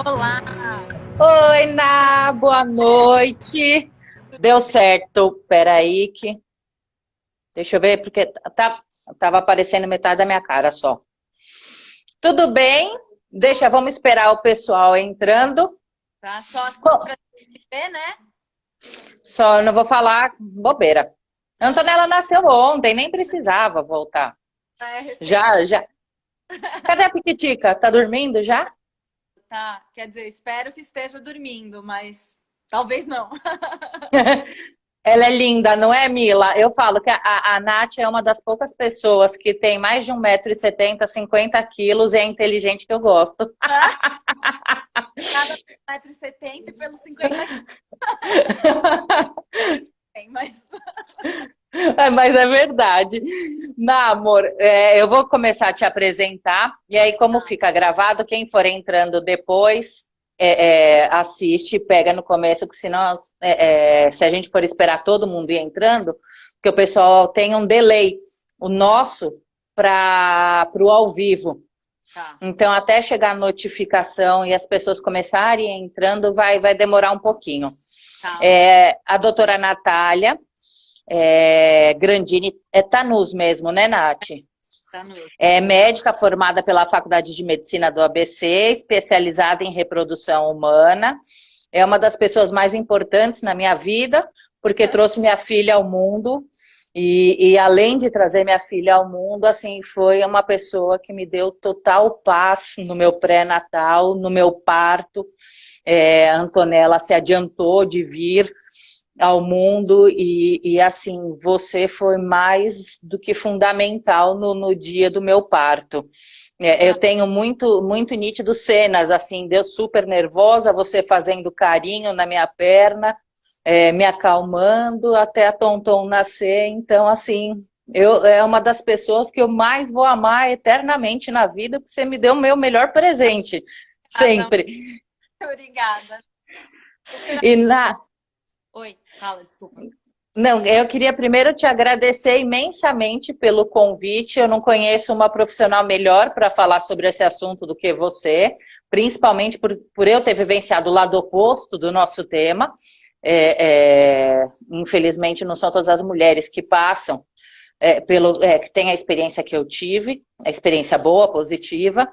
Olá, Oi, Ná, boa noite. Deu certo. Peraí que... Deixa eu ver, porque tava aparecendo metade da minha cara só. Tudo bem? Vamos esperar o pessoal entrando. tá? Só assim Co- pra gente ver, né? Só não vou falar bobeira. A Antonella nasceu ontem, nem precisava voltar. É recente, Já. Cadê a Piquitica? Tá dormindo já? tá? Quer dizer, espero que esteja dormindo, mas talvez não. Ela é linda, não é, Mila? Eu falo que a Nath é uma das poucas pessoas que tem mais de 1,70 m, 50 quilos e é inteligente que eu gosto. Cada 1,70 m e pelos 50 quilos a gente tem, mas Mas é verdade. Na, amor, eu vou começar a te apresentar, e aí, como fica gravado, quem for entrando depois assiste, pega no começo, porque senão, se a gente for esperar todo mundo ir entrando, porque o pessoal tem um delay, o nosso, para o ao vivo. tá, Então, até chegar a notificação e as pessoas começarem entrando, vai demorar um pouquinho. tá, A doutora Natália Grandini, Tanus mesmo, né, Nath? tá no. É médica formada pela Faculdade de Medicina do ABC, especializada em reprodução humana. É uma das pessoas mais importantes na minha vida, porque trouxe minha filha ao mundo. E além de trazer minha filha ao mundo, assim, foi uma pessoa que me deu total paz no meu pré-natal, no meu parto. A Antonella se adiantou de vir ao mundo assim, você foi mais do que fundamental no dia do meu parto. Eu Ah, tenho muito nítido cenas, assim, deu super nervosa, você fazendo carinho na minha perna, me acalmando até a Tonton nascer, então, assim, é uma das pessoas que eu mais vou amar eternamente na vida, porque você me deu o meu melhor presente, obrigada, sempre. obrigada. Super. E na, Oi, fala, desculpa. Não, eu queria primeiro te agradecer imensamente pelo convite. Eu não conheço uma profissional melhor para falar sobre esse assunto do que você, principalmente por eu ter vivenciado o lado oposto do nosso tema. Infelizmente, não são todas as mulheres que passam que têm a experiência que eu tive, a experiência boa, positiva,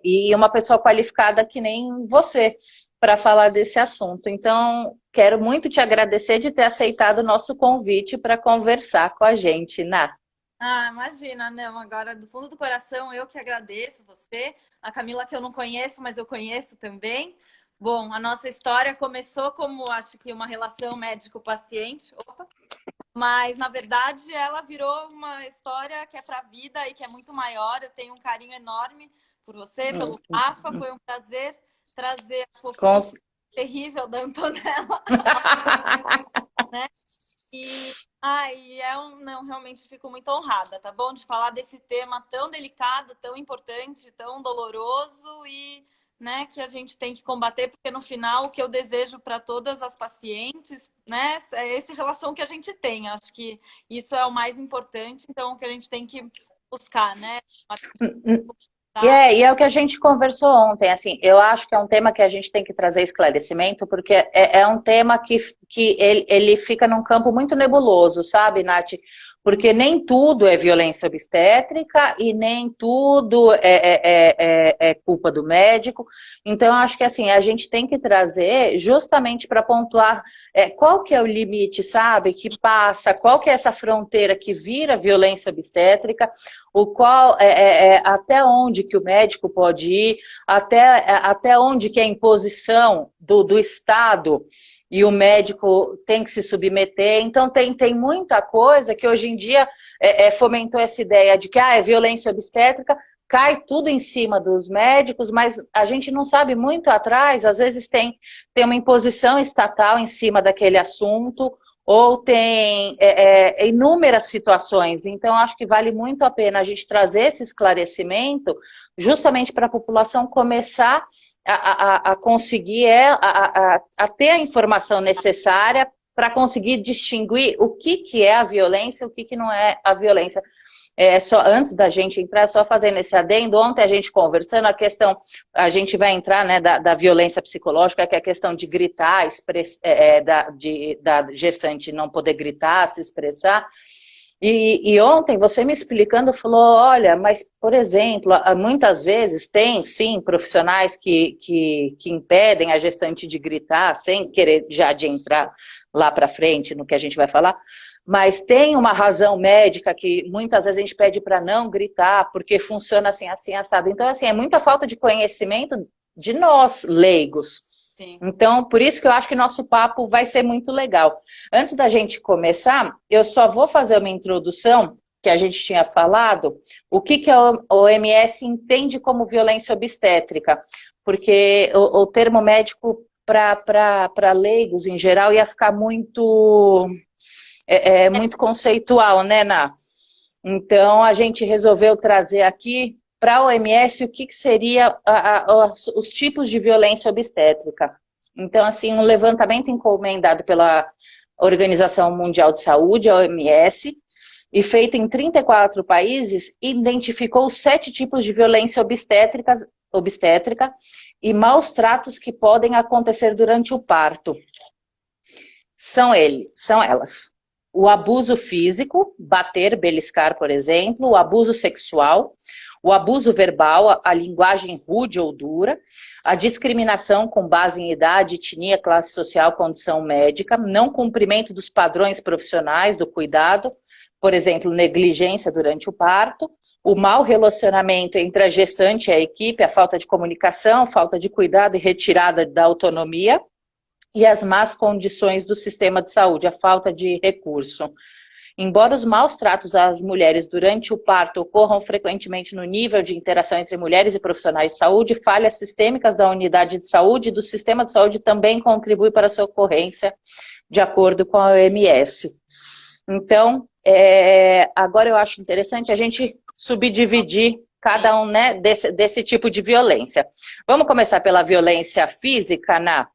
e uma pessoa qualificada que nem você para falar desse assunto. Então, quero muito te agradecer de ter aceitado o nosso convite para conversar com a gente, Ná. Ah, imagina, não, agora do fundo do coração eu que agradeço você, a Camila que eu não conheço, mas eu conheço também. Bom, a nossa história começou como, acho que uma relação médico-paciente, opa, mas na verdade ela virou uma história que é para a vida e que é muito maior. Eu tenho um carinho enorme por você, pelo Rafa, foi um prazer trazer a Com... fofura terrível da Antonella, né? Não, realmente fico muito honrada, tá bom? De falar desse tema tão delicado, tão importante, tão doloroso e, né, que a gente tem que combater, porque no final o que eu desejo para todas as pacientes, né, é essa relação que a gente tem. Acho que isso é o mais importante, então o que a gente tem que buscar, né? Tá? E é o que a gente conversou ontem, assim, eu acho que é um tema que a gente tem que trazer esclarecimento, porque é um tema que ele fica num campo muito nebuloso, sabe, Nath? Porque nem tudo é violência obstétrica e nem tudo é culpa do médico. Então, eu acho que assim, a gente tem que trazer justamente para pontuar qual que é o limite, sabe? Que passa, qual que é essa fronteira que vira violência obstétrica, o qual até onde que o médico pode ir, até onde que é a imposição do Estado e o médico tem que se submeter. Então tem muita coisa que hoje em dia fomentou essa ideia de que é violência obstétrica, cai tudo em cima dos médicos, mas a gente não sabe muito atrás, às vezes tem uma imposição estatal em cima daquele assunto, ou tem inúmeras situações. Então, acho que vale muito a pena a gente trazer esse esclarecimento justamente para a população começar a conseguir a ter a informação necessária para conseguir distinguir o que é a violência e o que não é a violência. só antes da gente entrar, só fazendo esse adendo, ontem a gente conversando, a gente vai entrar, né, da violência psicológica, que é a questão de gritar, da gestante não poder gritar, se expressar. E ontem você me explicando falou, olha, mas, por exemplo, muitas vezes tem, sim, profissionais que impedem a gestante de gritar, sem querer já de entrar lá para frente no que a gente vai falar, mas tem uma razão médica que muitas vezes a gente pede para não gritar, porque funciona assim, assim, assado. Então, assim, é muita falta de conhecimento de nós, leigos. Sim. Então, por isso que eu acho que nosso papo vai ser muito legal. Antes da gente começar, eu só vou fazer uma introdução, que a gente tinha falado, o que a OMS entende como violência obstétrica, porque o termo médico para leigos em geral ia ficar muito conceitual, né, Ná? Então, a gente resolveu trazer aqui para a OMS o que seria os tipos de violência obstétrica. Então, assim, um levantamento encomendado pela Organização Mundial de Saúde, a OMS, e feito em 34 países, identificou 7 tipos de violência obstétrica e maus tratos que podem acontecer durante o parto. São elas. O abuso físico, bater, beliscar, por exemplo, o abuso sexual, o abuso verbal, a linguagem rude ou dura, a discriminação com base em idade, etnia, classe social, condição médica, não cumprimento dos padrões profissionais do cuidado, por exemplo, negligência durante o parto, o mau relacionamento entre a gestante e a equipe, a falta de comunicação, falta de cuidado e retirada da autonomia, e as más condições do sistema de saúde, a falta de recurso. Embora os maus tratos às mulheres durante o parto ocorram frequentemente no nível de interação entre mulheres e profissionais de saúde, falhas sistêmicas da unidade de saúde e do sistema de saúde também contribuem para a sua ocorrência, de acordo com a OMS. Então, agora eu acho interessante a gente subdividir cada um, né, desse tipo de violência. Vamos começar pela violência física, Ná?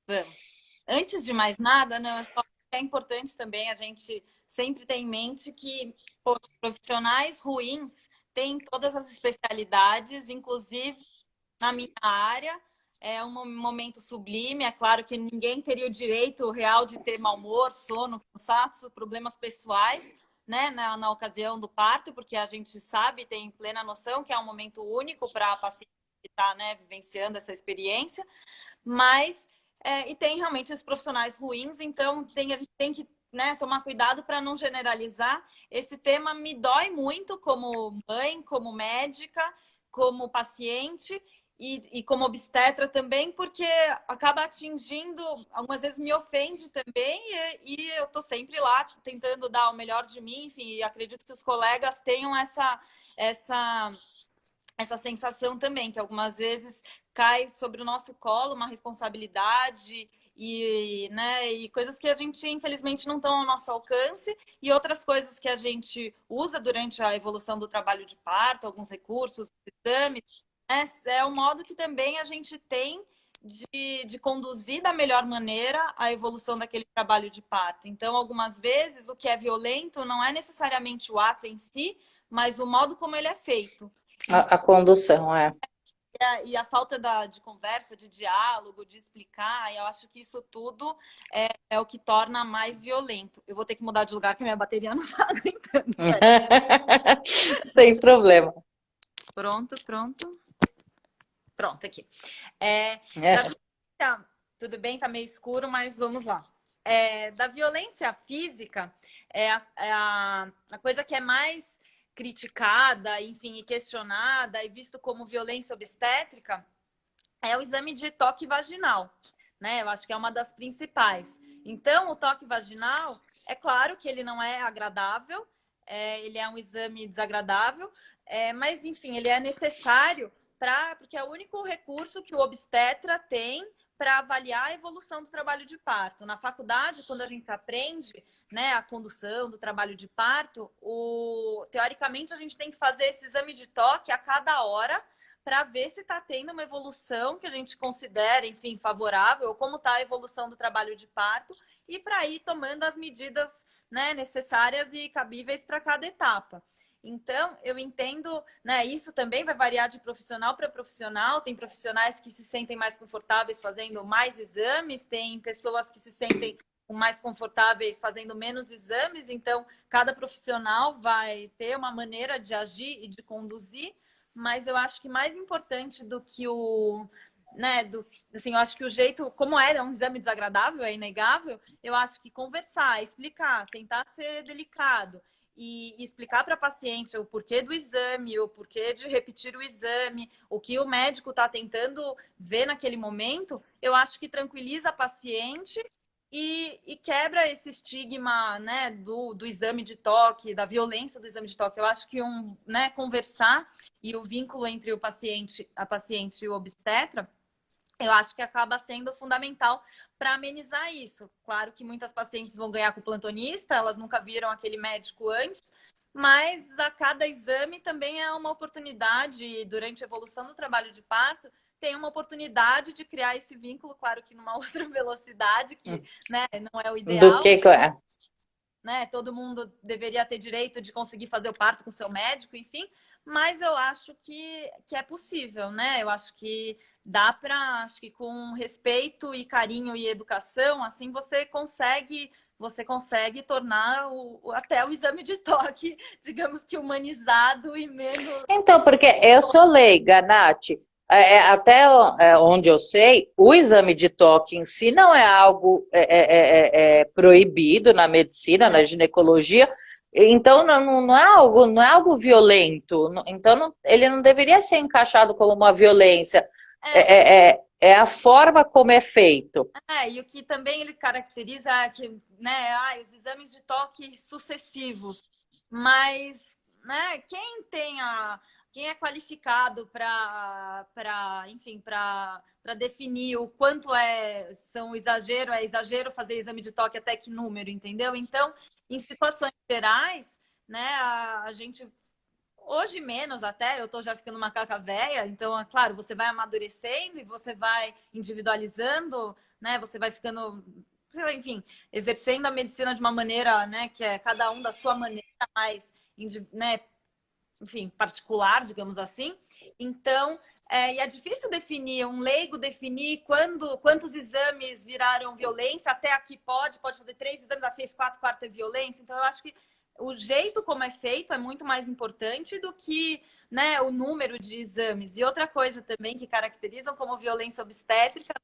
Vamos. Antes de mais nada, não, é importante também a gente sempre ter em mente que profissionais ruins têm todas as especialidades, inclusive na minha área. É um momento sublime. É claro que ninguém teria o direito real de ter mau humor, sono, cansaço, problemas pessoais, né, na ocasião do parto, porque a gente sabe, tem plena noção que é um momento único para a paciente que está, né, vivenciando essa experiência, mas e tem realmente os profissionais ruins, então a gente tem que, né, tomar cuidado para não generalizar. Esse tema me dói muito como mãe, como médica, como paciente e como obstetra também, porque acaba atingindo, algumas vezes me ofende também, e eu estou sempre lá tentando dar o melhor de mim, enfim, e acredito que os colegas tenham essa sensação também, que algumas vezes cai sobre o nosso colo uma responsabilidade né, e coisas que a gente, infelizmente, não estão ao nosso alcance, e outras coisas que a gente usa durante a evolução do trabalho de parto, alguns recursos, exames, né, é um modo que também a gente tem de conduzir da melhor maneira a evolução daquele trabalho de parto. Então, algumas vezes, o que é violento não é necessariamente o ato em si, mas o modo como ele é feito. A condução, E a falta de conversa, de diálogo, de explicar, eu acho que isso tudo é o que torna mais violento. Eu vou ter que mudar de lugar, que minha bateria não está aguentando. Sem problema. Pronto. Pronto, aqui. Tudo bem, tá meio escuro, mas vamos lá. Da violência física, a coisa que é mais criticada, enfim, e questionada e visto como violência obstétrica é o exame de toque vaginal, né? Eu acho que é uma das principais. Então, o toque vaginal, é claro que ele não é agradável, ele é um exame desagradável, mas, enfim, ele é necessário porque é o único recurso que o obstetra tem para avaliar a evolução do trabalho de parto. Na faculdade, quando a gente aprende, né, a condução do trabalho de parto, teoricamente a gente tem que fazer esse exame de toque a cada hora para ver se está tendo uma evolução que a gente considera, enfim, favorável, ou como está a evolução do trabalho de parto, e para ir tomando as medidas, né, necessárias e cabíveis para cada etapa. Então, eu entendo, né, isso também vai variar de profissional para profissional. Tem profissionais que se sentem mais confortáveis fazendo mais exames, tem pessoas que se sentem mais confortáveis fazendo menos exames. Então, cada profissional vai ter uma maneira de agir e de conduzir, mas eu acho que mais importante do que o, né, assim, eu acho que o jeito, como é um exame desagradável, é inegável, eu acho que conversar, explicar, tentar ser delicado e explicar para a paciente o porquê do exame, o porquê de repetir o exame, o que o médico está tentando ver naquele momento, eu acho que tranquiliza a paciente e quebra esse estigma, né, do exame de toque, da violência do exame de toque. Eu acho que né, conversar e o vínculo entre a paciente e o obstetra, eu acho que acaba sendo fundamental para amenizar isso. Claro que muitas pacientes vão ganhar com o plantonista, elas nunca viram aquele médico antes, mas a cada exame também é uma oportunidade, durante a evolução do trabalho de parto, tem uma oportunidade de criar esse vínculo, claro que numa outra velocidade, que, né, não é o Do ideal, que é. né? Todo mundo deveria ter direito de conseguir fazer o parto com seu médico, enfim, mas eu acho que é possível, né? Eu acho que dá para, acho que com respeito e carinho e educação, assim você consegue tornar até o exame de toque, digamos que humanizado e menos. Então, porque eu sou leiga, Nath. Até onde eu sei, o exame de toque em si não é algo proibido na medicina, na ginecologia. Então, não é algo violento. Então, ele não deveria ser encaixado como uma violência. É a forma como é feito. E o que também ele caracteriza é que, né, os exames de toque sucessivos. Mas, né, quem é qualificado enfim, para definir o quanto são é exagero fazer exame de toque até que número, entendeu? Então, em situações gerais, né, a gente hoje menos até, eu tô já ficando macaca velha, então, é claro, você vai amadurecendo e você vai individualizando, né? Você vai ficando, enfim, exercendo a medicina de uma maneira, né, que é cada um da sua maneira mais, né, enfim, particular, digamos assim. Então, e é difícil definir, um leigo definir quantos exames viraram violência, até aqui pode fazer 3 exames, já fez 4, quarto é violência. Então, eu acho que o jeito como é feito é muito mais importante do que, né, o número de exames. E outra coisa também que caracterizam como violência obstétrica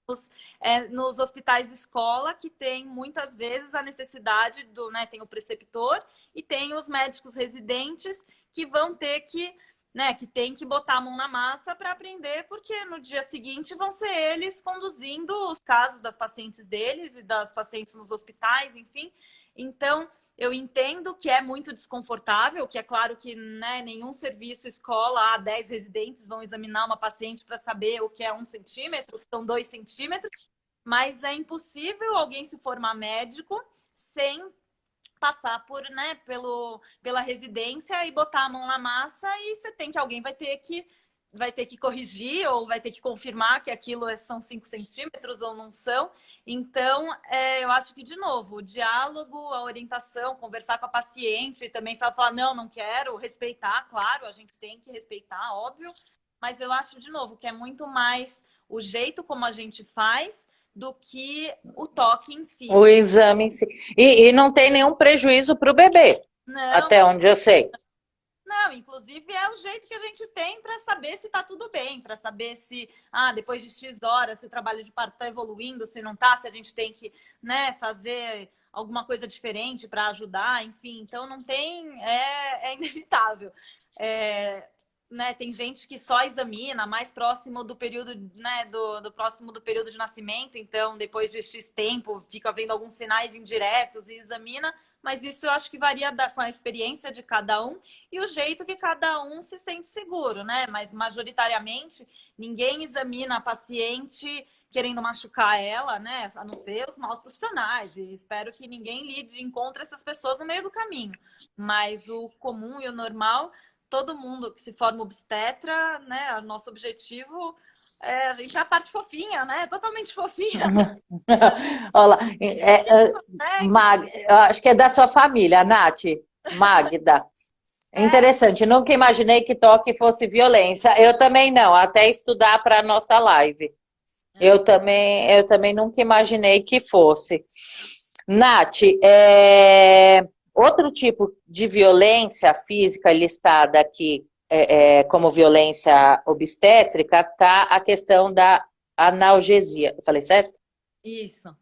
nos hospitais escola, que tem muitas vezes a necessidade né, tem o preceptor e tem os médicos residentes que vão ter que, né, que tem que botar a mão na massa para aprender, porque no dia seguinte vão ser eles conduzindo os casos das pacientes deles e das pacientes nos hospitais, enfim. Então, eu entendo que é muito desconfortável, que é claro que, né, nenhum serviço, escola, 10 residentes vão examinar uma paciente para saber o que é 1 centímetro, o que são 2 centímetros, mas é impossível alguém se formar médico sem passar né, pela residência e botar a mão na massa, e você tem que alguém vai ter que corrigir ou vai ter que confirmar que aquilo são 5 centímetros ou não são. Então, eu acho que, de novo, o diálogo, a orientação, conversar com a paciente, também se ela falar, não quero, respeitar, claro, a gente tem que respeitar, óbvio, mas eu acho, de novo, que é muito mais o jeito como a gente faz do que o toque em si. O exame em si. E não tem nenhum prejuízo para o bebê, não, até onde eu sei. Não, inclusive é o jeito que a gente tem para saber se está tudo bem, para saber se, depois de X horas, se o trabalho de parto está evoluindo, se não está, se a gente tem que, né, fazer alguma coisa diferente para ajudar, enfim. Então, não tem, é inevitável. Né, tem gente que só examina mais próximo do período, né, do próximo do período de nascimento, então depois de X tempo fica vendo alguns sinais indiretos e examina, mas isso eu acho que varia com a experiência de cada um e o jeito que cada um se sente seguro, né? Mas majoritariamente ninguém examina a paciente querendo machucar ela, né? A não ser os maus profissionais, e espero que ninguém encontre essas pessoas no meio do caminho. Mas o comum e o normal, todo mundo que se forma obstetra, né? O nosso objetivo a gente é a parte fofinha, né? Totalmente fofinha. Olha lá, eu acho que é da sua família, Nath, Magda. Interessante, nunca imaginei que toque fosse violência. Eu também não, até estudar para a nossa live. Eu também nunca imaginei que fosse. Nath, outro tipo de violência física listada aqui como violência obstétrica tá a questão da analgesia. Eu falei certo? Isso.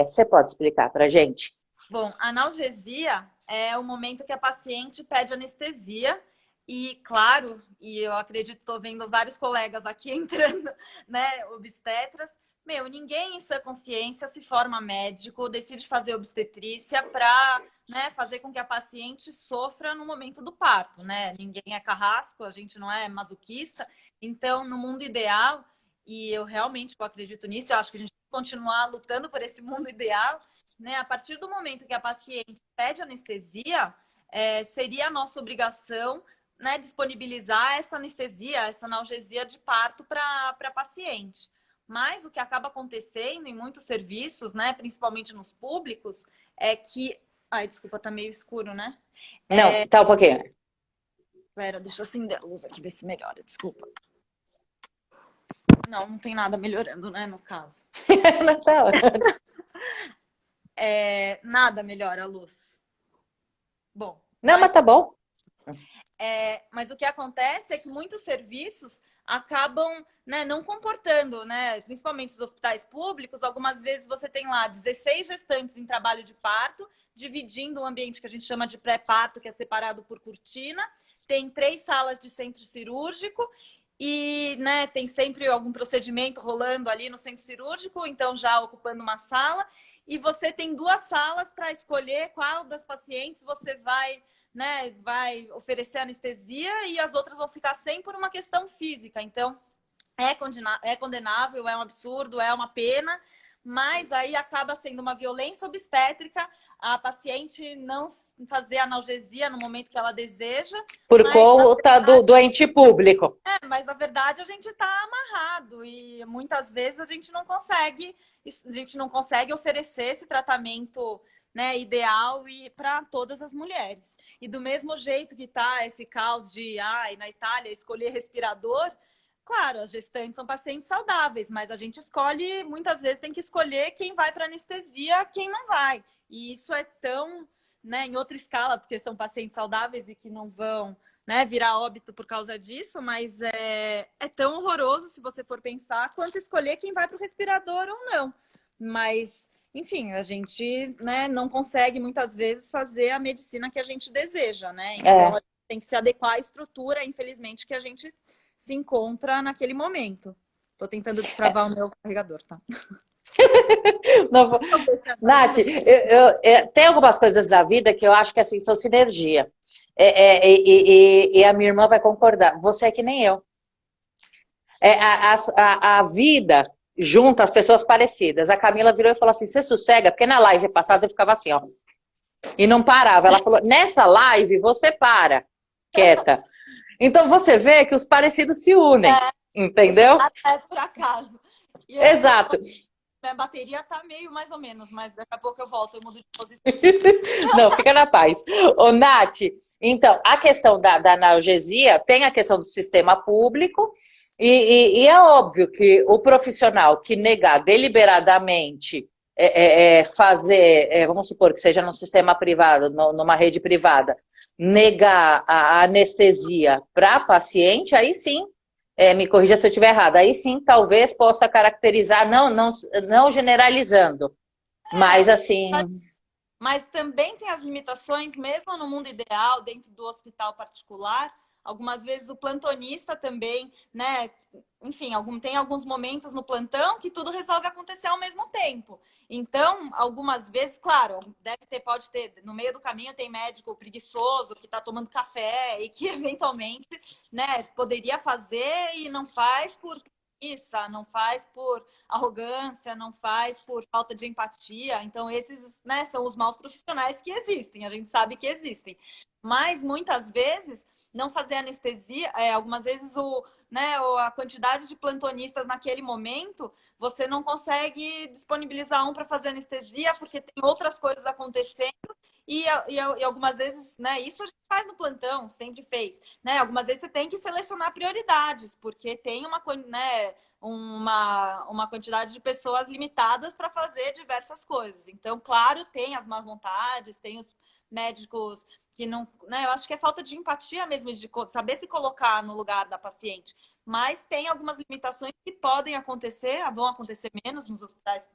Você pode explicar para gente? Bom, analgesia é o momento que a paciente pede anestesia e, claro, e eu acredito, estou vendo vários colegas aqui entrando, né, obstetras. Meu, ninguém em sua consciência se forma médico, decide fazer obstetrícia para, né, fazer com que a paciente sofra no momento do parto, né? Ninguém é carrasco, a gente não é masoquista. Então, no mundo ideal, e eu realmente acredito nisso, eu acho que a gente tem que continuar lutando por esse mundo ideal, né? A partir do momento que a paciente pede anestesia, seria a nossa obrigação, né, disponibilizar essa anestesia, essa analgesia de parto para a paciente. Mas o que acaba acontecendo em muitos serviços, né, principalmente nos públicos, é que... Ai, desculpa, tá meio escuro, né? Não, tá um pouquinho. Pera, deixa eu acender a luz aqui, ver se melhora, desculpa. Não, não tem nada melhorando, né, no caso. Não, tá. Nada melhora a luz. Bom, Não, mas tá bom. mas o que acontece é que muitos serviços acabam, né, não comportando, né, principalmente os hospitais públicos. Algumas vezes você tem lá 16 gestantes em trabalho de parto, dividindo um ambiente que a gente chama de pré-parto, que é separado por cortina. Tem 3 salas de centro cirúrgico e, né, tem sempre algum procedimento rolando ali no centro cirúrgico, então já ocupando uma sala. E você tem 2 salas para escolher qual das pacientes você vai, né, vai oferecer anestesia e as outras vão ficar sem por uma questão física. Então, é condenável, é um absurdo, é uma pena, mas aí acaba sendo uma violência obstétrica a paciente não fazer analgesia no momento que ela deseja. Por Mas, conta do ente público. mas na verdade a gente está amarrado e muitas vezes a gente não consegue oferecer esse tratamento, né, ideal e para todas as mulheres. E do mesmo jeito que está esse caos de na Itália escolher respirador, claro, as gestantes são pacientes saudáveis, mas a gente escolhe, muitas vezes tem que escolher quem vai para anestesia, quem não vai. E isso é tão, né, em outra escala, porque são pacientes saudáveis e que não vão, né, virar óbito por causa disso, mas é tão horroroso se você for pensar, quanto escolher quem vai para o respirador ou não. Mas, enfim, a gente, né, não consegue muitas vezes fazer a medicina que a gente deseja, né? Então, a gente tem que se adequar à estrutura, infelizmente, que a gente se encontra naquele momento. Tô tentando destravar o meu carregador, tá? Não, Nath, tem algumas coisas da vida que eu acho que assim são sinergia. E a minha irmã vai concordar. Você é que nem eu. A vida junta as pessoas parecidas. A Camila virou e falou assim: você sossega? Porque na live passada eu ficava assim, ó. E não parava. Ela falou: nessa live você para, quieta. Então você vê que os parecidos se unem. Entendeu? Até por acaso. Exato. Minha bateria tá meio mais ou menos, mas daqui a pouco eu volto, eu mudo de posição. Não, fica na paz. Ô, Nath, então, a questão da analgesia tem a questão do sistema público e é óbvio que o profissional que negar deliberadamente fazer, vamos supor que seja num sistema privado, numa rede privada, negar a anestesia para paciente, aí sim, me corrija se eu estiver errada, aí sim talvez possa caracterizar, não generalizando, mas assim... Mas também tem as limitações, mesmo no mundo ideal, dentro do hospital particular. Algumas vezes o plantonista também, né? Enfim, tem alguns momentos no plantão que tudo resolve acontecer ao mesmo tempo. Então, algumas vezes, claro, pode ter, no meio do caminho tem médico preguiçoso que está tomando café e que eventualmente, né, poderia fazer e não faz por preguiça, não faz por arrogância, não faz por falta de empatia. Então, esses, né, são os maus profissionais que existem, a gente sabe que existem. Mas muitas vezes não fazer anestesia, algumas vezes a quantidade de plantonistas naquele momento, você não consegue disponibilizar um para fazer anestesia porque tem outras coisas acontecendo e algumas vezes, né, isso a gente faz no plantão, sempre fez, né? Algumas vezes você tem que selecionar prioridades, porque tem uma quantidade de pessoas limitadas para fazer diversas coisas. Então, claro, tem as más vontades, tem os médicos que não, né? Eu acho que é falta de empatia mesmo, de saber se colocar no lugar da paciente. Mas tem algumas limitações que podem acontecer, vão acontecer menos nos hospitais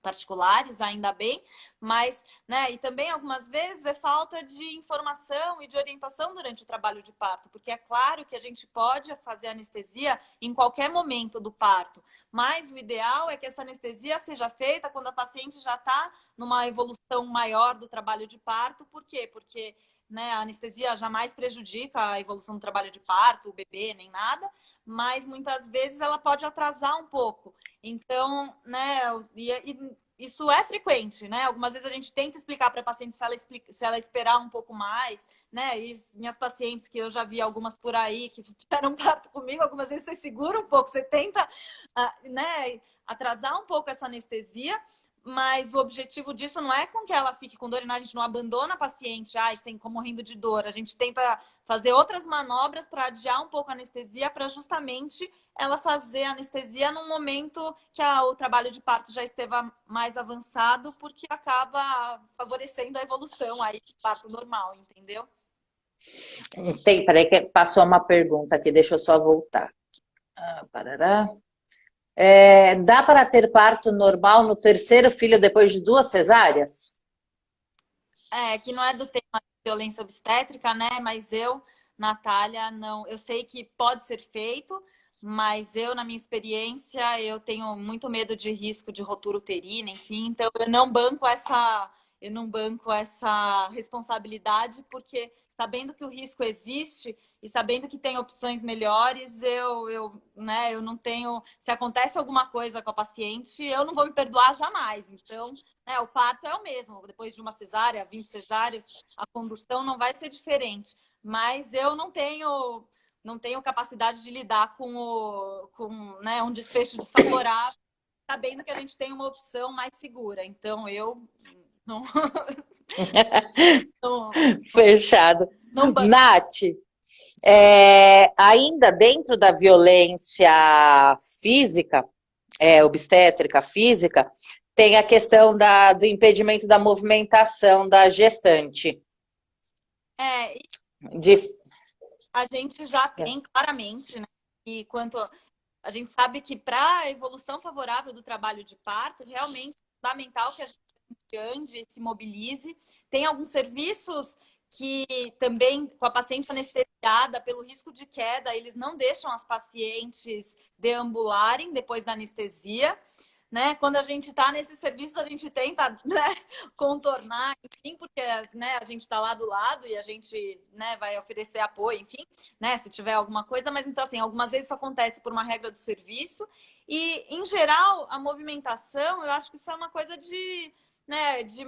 particulares, ainda bem, mas, né, e também algumas vezes é falta de informação e de orientação durante o trabalho de parto, porque é claro que a gente pode fazer anestesia em qualquer momento do parto, mas o ideal é que essa anestesia seja feita quando a paciente já está numa evolução maior do trabalho de parto. Por quê? Porque, né, a anestesia jamais prejudica a evolução do trabalho de parto, o bebê, nem nada, mas muitas vezes ela pode atrasar um pouco. Então, né, isso é frequente, né? Algumas vezes a gente tenta explicar para a paciente se ela esperar um pouco mais, né? E minhas pacientes, que eu já vi algumas por aí, que tiveram parto comigo, algumas vezes você segura um pouco, você tenta, né, atrasar um pouco essa anestesia, mas o objetivo disso não é com que ela fique com dor, e a gente não abandona a paciente, tem como morrendo de dor. A gente tenta fazer outras manobras para adiar um pouco a anestesia, para justamente ela fazer a anestesia num momento que o trabalho de parto já esteve mais avançado, porque acaba favorecendo a evolução aí do parto normal, entendeu? Peraí que passou uma pergunta aqui, deixa eu só voltar. Parará. Dá para ter parto normal no terceiro filho depois de 2 cesáreas? Que não é do tema de violência obstétrica, né? Mas eu, Natália, não. Eu sei que pode ser feito, mas eu, na minha experiência, eu tenho muito medo de risco de rotura uterina, enfim. Então, eu não banco essa responsabilidade, porque sabendo que o risco existe e sabendo que tem opções melhores, né, eu não tenho. Se acontece alguma coisa com a paciente, eu não vou me perdoar jamais. Então, o parto é o mesmo. Depois de uma cesárea, 20 cesáreas, a condução não vai ser diferente. Mas eu não tenho capacidade de lidar com né, um desfecho desfavorável, sabendo que a gente tem uma opção mais segura. Então, eu não, não, Fechado. não banco. Nath, ainda dentro da violência física, obstétrica física, tem a questão do impedimento da movimentação da gestante. De... A gente já tem claramente, né? E quanto a gente sabe que para a evolução favorável do trabalho de parto, realmente é fundamental que a gente ande, se mobilize. Tem alguns serviços que também, com a paciente anestesiada, pelo risco de queda, eles não deixam as pacientes deambularem depois da anestesia. Né? Quando a gente está nesse serviço, a gente tenta, né, contornar, enfim, porque, né, a gente está lá do lado e a gente, né, vai oferecer apoio, enfim, né, se tiver alguma coisa. Mas então, assim, algumas vezes isso acontece por uma regra do serviço e, em geral, a movimentação, eu acho que isso é uma coisa né, de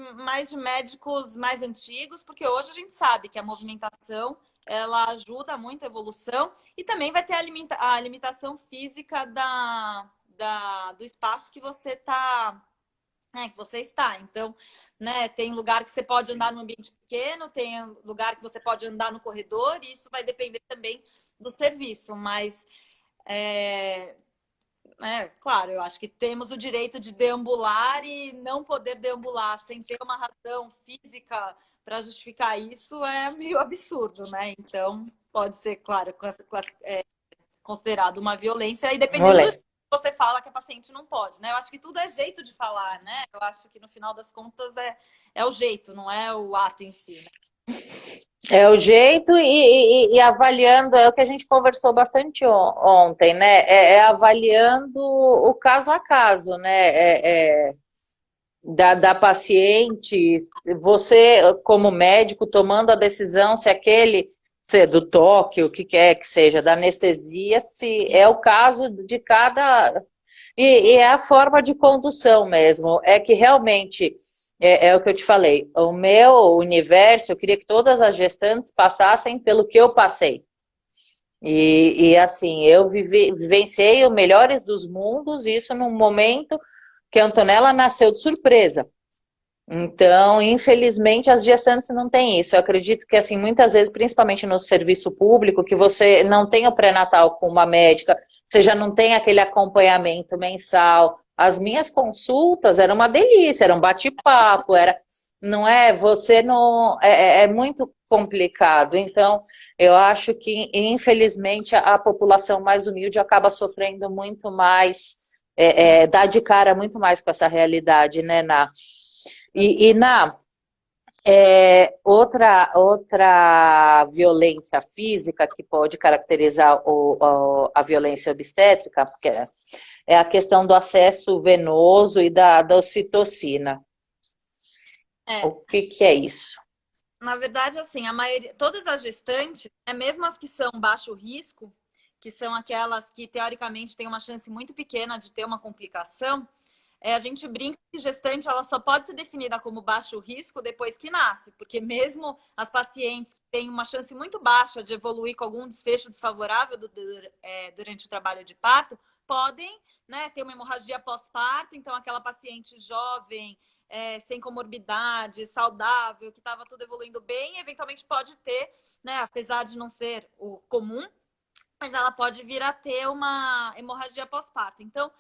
médicos mais antigos, porque hoje a gente sabe que a movimentação ela ajuda muito a evolução e também vai ter a limitação física do espaço que você tá, né, que você está. Então, né, tem lugar que você pode andar num ambiente pequeno, tem lugar que você pode andar no corredor, e isso vai depender também do serviço. Mas, claro, eu acho que temos o direito de deambular, e não poder deambular sem ter uma razão física para justificar isso é meio absurdo, né? Então, pode ser, claro, considerado uma violência, e dependendo do que você fala que a paciente não pode, né? Eu acho que tudo é jeito de falar, né? Eu acho que no final das contas é o jeito, não é o ato em si, né? É o jeito e avaliando, é o que a gente conversou bastante ontem, né? Avaliando o caso a caso, né? Da paciente, você como médico tomando a decisão se do toque, o que quer que seja, da anestesia, se é o caso de cada... E é a forma de condução mesmo, é que realmente É o que eu te falei. O meu universo, eu queria que todas as gestantes passassem pelo que eu passei. Assim, vivenciei o melhores dos mundos, isso num momento que a Antonella nasceu de surpresa. Então, infelizmente, as gestantes não têm isso. Eu acredito que, assim, muitas vezes, principalmente no serviço público, que você não tem o pré-natal com uma médica, você já não tem aquele acompanhamento mensal. As minhas consultas eram uma delícia, era um bate-papo, não é, você não, é muito complicado. Então, eu acho que, infelizmente, a população mais humilde acaba sofrendo muito mais, dá de cara muito mais com essa realidade, né, Ná? Ná, outra violência física que pode caracterizar a violência obstétrica, que é a questão do acesso venoso e da ocitocina. É, O que é isso? na verdade, assim, a maioria, todas as gestantes, mesmo as que são baixo risco, que são aquelas que teoricamente têm uma chance muito pequena de ter uma complicação, a gente brinca que gestante ela só pode ser definida como baixo risco depois que nasce, porque mesmo as pacientes que têm uma chance muito baixa de evoluir com algum desfecho desfavorável durante o trabalho de parto, podem, né, ter uma hemorragia pós-parto, então aquela paciente jovem, sem comorbidade, saudável, que estava tudo evoluindo bem, eventualmente pode ter, né, apesar de não ser o comum, mas ela pode vir a ter uma hemorragia pós-parto. Então,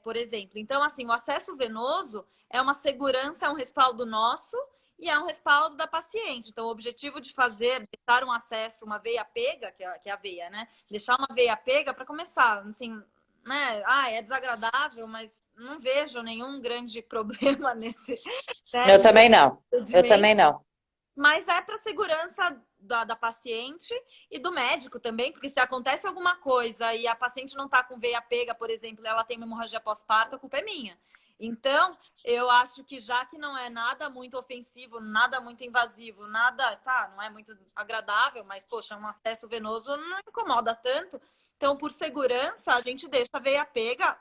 por exemplo, então assim, o acesso venoso é uma segurança, é um respaldo nosso e é um respaldo da paciente. Então, o objetivo de deixar um acesso, uma veia pega, que é a veia, né? Deixar uma veia pega para começar, assim, né? É desagradável, mas não vejo nenhum grande problema Eu nesse também não. Eu procedimento. também não. Mas é para segurança da paciente e do médico também, porque se acontece alguma coisa e a paciente não está com veia pega, por exemplo, ela tem uma hemorragia pós-parto, a culpa é minha. Então, eu acho que já que não é nada muito ofensivo, nada muito invasivo, nada, tá, não é muito agradável, mas, poxa, um acesso venoso não incomoda tanto. Então, por segurança, a gente deixa a veia pega,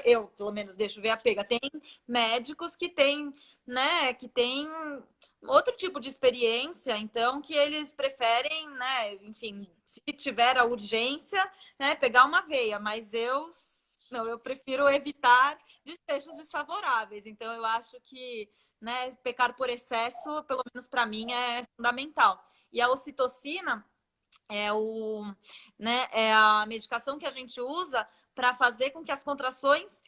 eu, pelo menos, deixo veia pega. Tem médicos que têm, né, que tem outro tipo de experiência, então, que eles preferem, né, enfim, se tiver a urgência, né, pegar uma veia, mas eu prefiro evitar desfechos desfavoráveis. Então, eu acho que, né, pecar por excesso, pelo menos para mim, é fundamental. E a ocitocina é a medicação que a gente usa para fazer com que as contrações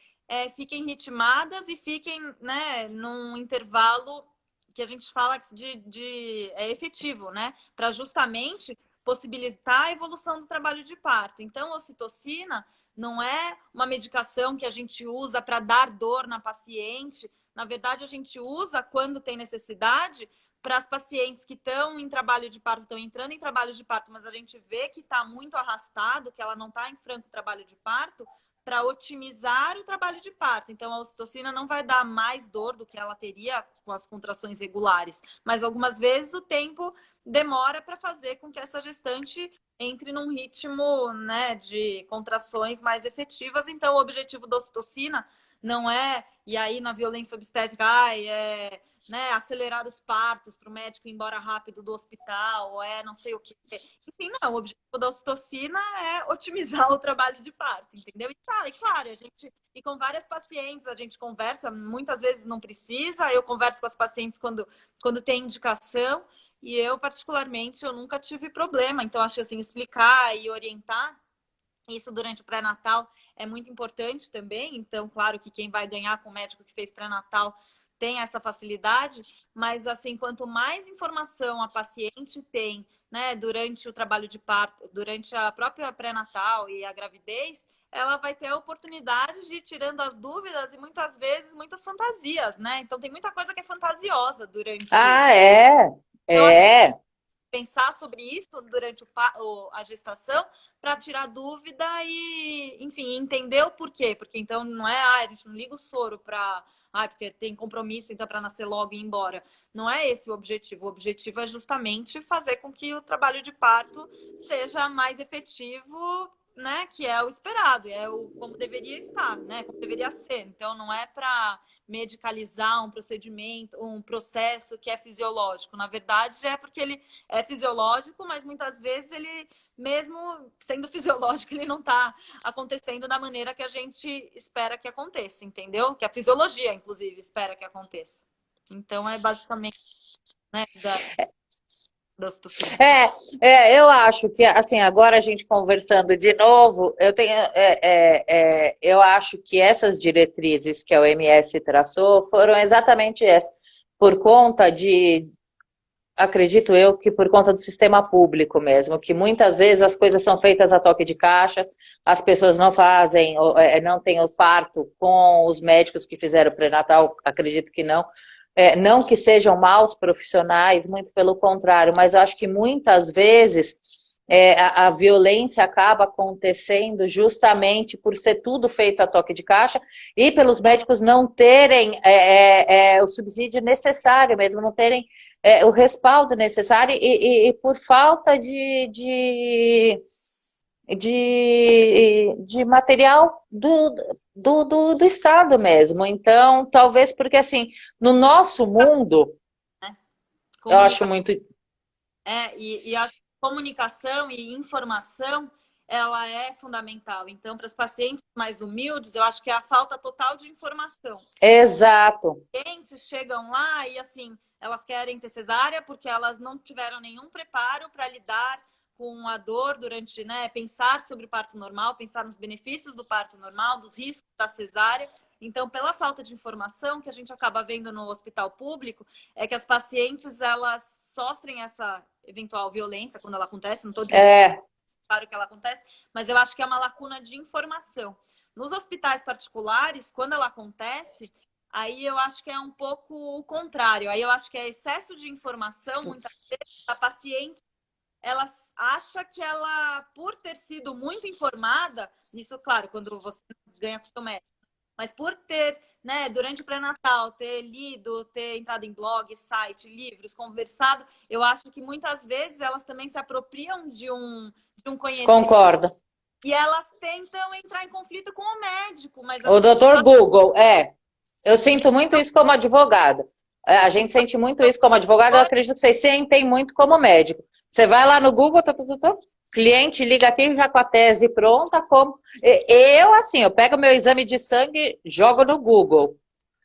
fiquem ritmadas e fiquem, né, num intervalo que a gente fala de efetivo, né? Para justamente possibilitar a evolução do trabalho de parto. Então, a ocitocina não é uma medicação que a gente usa para dar dor na paciente. Na verdade, a gente usa quando tem necessidade para as pacientes que estão em trabalho de parto, estão entrando em trabalho de parto, mas a gente vê que está muito arrastado, que ela não está em franco trabalho de parto, para otimizar o trabalho de parto. Então, a ocitocina não vai dar mais dor do que ela teria com as contrações regulares, mas algumas vezes o tempo demora para fazer com que essa gestante entre num ritmo, né, de contrações mais efetivas. Então, o objetivo da ocitocina não é, e aí na violência obstétrica, né, acelerar os partos para o médico ir embora rápido do hospital, não sei o que. Enfim, não, o objetivo da ocitocina é otimizar o trabalho de parto, entendeu? E claro, e com várias pacientes a gente conversa, muitas vezes não precisa, eu converso com as pacientes quando tem indicação, e eu, particularmente, eu nunca tive problema. Então, acho que assim, explicar e orientar isso durante o pré-natal é muito importante também. Então, claro que quem vai ganhar com o médico que fez pré-natal tem essa facilidade, mas assim, quanto mais informação a paciente tem, né, durante o trabalho de parto, durante a própria pré-natal e a gravidez, ela vai ter a oportunidade de ir tirando as dúvidas e muitas vezes muitas fantasias, né? Então tem muita coisa que é fantasiosa durante. Ah, é. Então, assim, É. pensar sobre isso durante a gestação para tirar dúvida e, enfim, entender o porquê. Porque então não é, a gente não liga o soro para, porque tem compromisso, então para nascer logo e ir embora. Não é esse o objetivo. O objetivo é justamente fazer com que o trabalho de parto seja mais efetivo né, que é o esperado, é o como deveria estar, né, como deveria ser. Então, não é para medicalizar um procedimento, um processo que é fisiológico. Na verdade, é porque ele é fisiológico, mas muitas vezes ele, mesmo sendo fisiológico, ele não está acontecendo da maneira que a gente espera que aconteça, entendeu? Que a fisiologia, inclusive, espera que aconteça. Então, é basicamente, né, das pessoas. Eu acho que, assim, agora a gente conversando de novo, eu acho que essas diretrizes que a OMS traçou foram exatamente essas, por conta acredito eu, que por conta do sistema público mesmo, que muitas vezes as coisas são feitas a toque de caixas, as pessoas não fazem, não têm o parto com os médicos que fizeram o pré-natal, acredito que não. Não que sejam maus profissionais, muito pelo contrário, mas eu acho que muitas vezes a violência acaba acontecendo justamente por ser tudo feito a toque de caixa e pelos médicos não terem o subsídio necessário mesmo, não terem o respaldo necessário e por falta de material do Estado mesmo. Então, talvez porque, assim, no nosso mundo, Né? eu acho muito... E a comunicação e informação, ela é fundamental. Então, para os pacientes mais humildes, eu acho que é a falta total de informação. Exato. Os pacientes chegam lá e, assim, elas querem ter cesárea porque elas não tiveram nenhum preparo para lidar com a dor durante, né, pensar sobre o parto normal, pensar nos benefícios do parto normal, dos riscos da cesárea. Então, pela falta de informação que a gente acaba vendo no hospital público, é que as pacientes, elas sofrem essa eventual violência quando ela acontece, não estou dizendo claro que ela acontece, mas eu acho que é uma lacuna de informação. Nos hospitais particulares, quando ela acontece, aí eu acho que é um pouco o contrário. Aí eu acho que é excesso de informação, muitas vezes a paciente ela acha que ela, por ter sido muito informada, isso, claro, quando você ganha com o seu médico, mas por ter, né, durante o pré-natal, ter lido, ter entrado em blog, site, livros, conversado, eu acho que muitas vezes elas também se apropriam de um conhecimento. Concordo. E elas tentam entrar em conflito com o médico, mas O assim, doutor Google, eu sinto muito isso como advogada. A gente sente muito isso como advogado, eu acredito que vocês sentem muito como médico. Você vai lá no Google, cliente liga aqui já com a tese pronta, como... Eu, assim, eu pego meu exame de sangue, jogo no Google.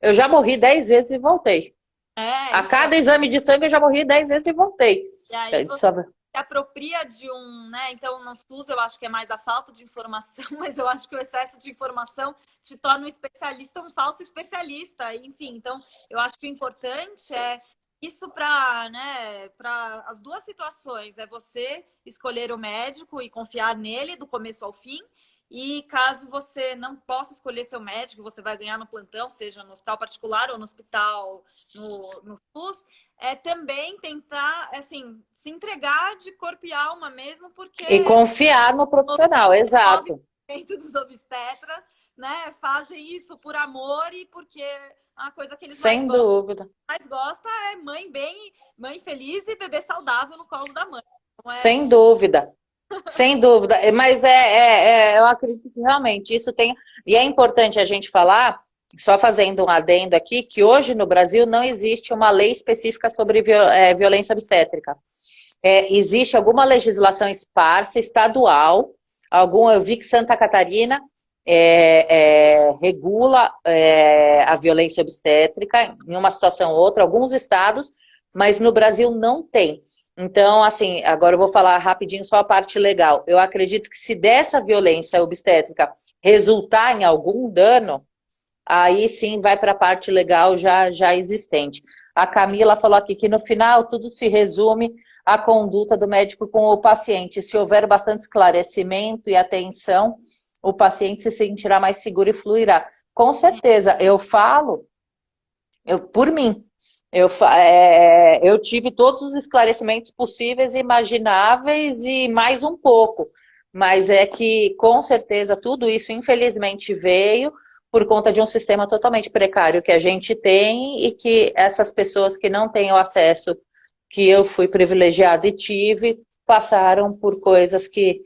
Eu já morri 10 vezes e voltei. A então, cada exame de sangue eu já morri 10 vezes e voltei. e aí você se apropria de um, né? Então, no SUS eu acho que é mais a falta de informação, mas eu acho que o excesso de informação te torna um especialista, um falso especialista. Enfim, então eu acho que o importante é isso para, né, para as duas situações, é você escolher o médico e confiar nele do começo ao fim. E caso você não possa escolher seu médico, você vai ganhar no plantão, seja no hospital particular ou no hospital no SUS, também tentar, assim, se entregar de corpo e alma mesmo, porque E confiar no profissional, exato. 99% dos obstetras, né, fazem isso por amor e porque a coisa que eles Sem dúvida. mais gostam é mãe feliz e bebê saudável no colo da mãe. Então, Sem dúvida. Sem dúvida, mas eu acredito que realmente isso tem, e é importante a gente falar, só fazendo um adendo aqui, que hoje no Brasil não existe uma lei específica sobre violência obstétrica. Existe alguma legislação esparsa, estadual, eu vi que Santa Catarina regula a violência obstétrica em uma situação ou outra, alguns estados, mas no Brasil não tem. Então, assim, agora eu vou falar rapidinho só a parte legal. Eu acredito que se dessa violência obstétrica resultar em algum dano, aí sim vai para a parte legal já existente. A Camila falou aqui que no final tudo se resume à conduta do médico com o paciente. Se houver bastante esclarecimento e atenção, o paciente se sentirá mais seguro e fluirá. Com certeza, eu falo por mim. Eu tive todos os esclarecimentos possíveis e imagináveis e mais um pouco. Mas é que, com certeza, tudo isso, infelizmente, veio por conta de um sistema totalmente precário que a gente tem e que essas pessoas que não têm o acesso que eu fui privilegiada e tive, passaram por coisas que,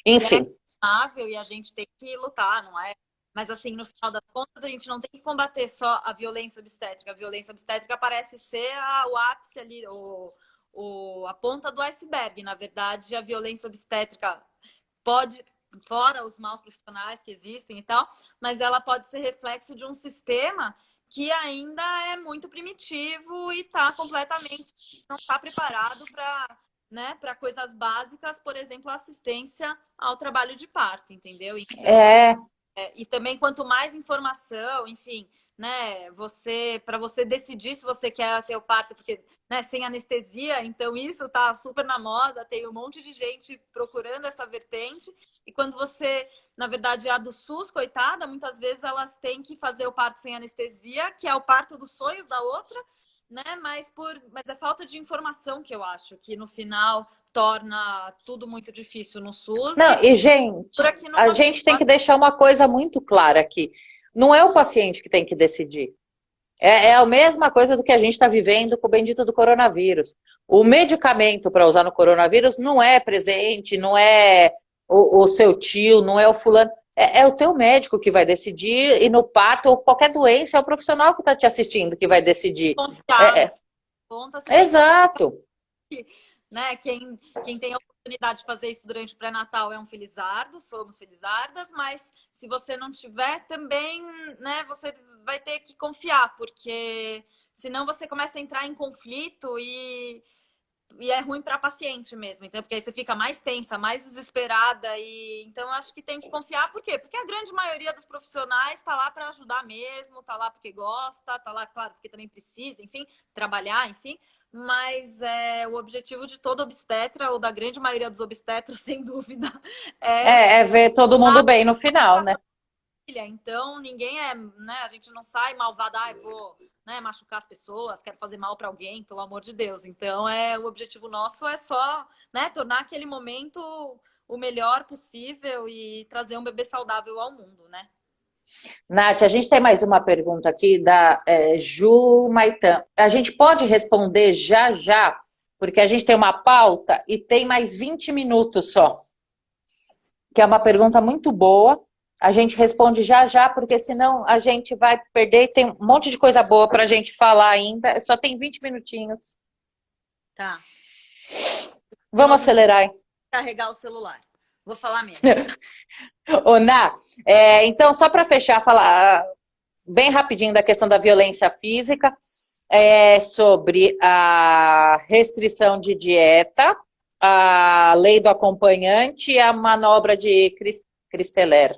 enfim. inquestionável e a gente tem que lutar, não é? Mas, assim, no final das contas, a gente não tem que combater só a violência obstétrica. A violência obstétrica parece ser o ápice ali, a ponta do iceberg. Na verdade, a violência obstétrica pode, fora os maus profissionais que existem e tal, mas ela pode ser reflexo de um sistema que ainda é muito primitivo e está completamente, não está preparado para, né, para coisas básicas, por exemplo, assistência ao trabalho de parto, entendeu? Então, e também quanto mais informação, enfim, né, para você decidir se você quer ter o parto, porque, né, sem anestesia, então isso tá super na moda, tem um monte de gente procurando essa vertente, e quando você, na verdade, a do SUS, coitada, muitas vezes elas têm que fazer o parto sem anestesia, que é o parto dos sonhos da outra, né, mas é falta de informação que eu acho que no final torna tudo muito difícil no SUS. Não, e gente, Por aqui não a pode. gente tem que deixar uma coisa muito clara aqui. Não é o paciente que tem que decidir. É a mesma coisa do que a gente está vivendo com o bendito do coronavírus. O medicamento para usar no coronavírus não é presente, não é o seu tio, não é o fulano. É o teu médico que vai decidir, e no parto ou qualquer doença, é o profissional que está te assistindo que vai decidir. Confiar, ponta, você tem Exato. que, né? Quem tem a oportunidade de fazer isso durante o pré-natal é um felizardo, somos felizardas, mas se você não tiver também, né, você vai ter que confiar, porque senão você começa a entrar em conflito e é ruim para a paciente mesmo, então, porque aí você fica mais tensa, mais desesperada, e então acho que tem que confiar. Por quê? Porque a grande maioria dos profissionais está lá para ajudar mesmo, está lá porque gosta, está lá, claro, porque também precisa, enfim, trabalhar, enfim, mas o objetivo de todo obstetra, ou da grande maioria dos obstetras, sem dúvida, É ver todo mundo bem no final, né? então ninguém né, a gente não sai malvada, vou, né, machucar as pessoas, quero fazer mal para alguém, pelo amor de Deus. Então o objetivo nosso é só, né, tornar aquele momento o melhor possível e trazer um bebê saudável ao mundo, né? Nath, a gente tem mais uma pergunta aqui da Ju Maitan. A gente pode responder já já, porque a gente tem uma pauta e tem mais 20 minutos só. Que é uma pergunta muito boa. A gente responde já já, porque senão a gente vai perder. Tem um monte de coisa boa para a gente falar ainda. Só tem 20 minutinhos. Tá. Vamos acelerar, hein? Carregar o celular. Vou falar mesmo. Ô, Ná, então, só para fechar, falar bem rapidinho da questão da violência física, sobre a restrição de dieta, a lei do acompanhante e a manobra de Christeler.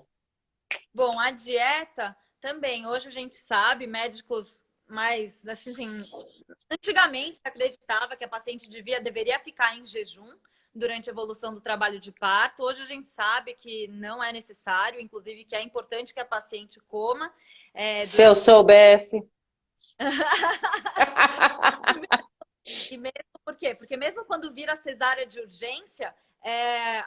Bom, a dieta também, hoje a gente sabe, médicos mais, assim, antigamente acreditava que a paciente deveria ficar em jejum durante a evolução do trabalho de parto. Hoje a gente sabe que não é necessário, inclusive que é importante que a paciente coma. Se eu soubesse. E mesmo, por quê? Porque mesmo quando vira cesárea de urgência,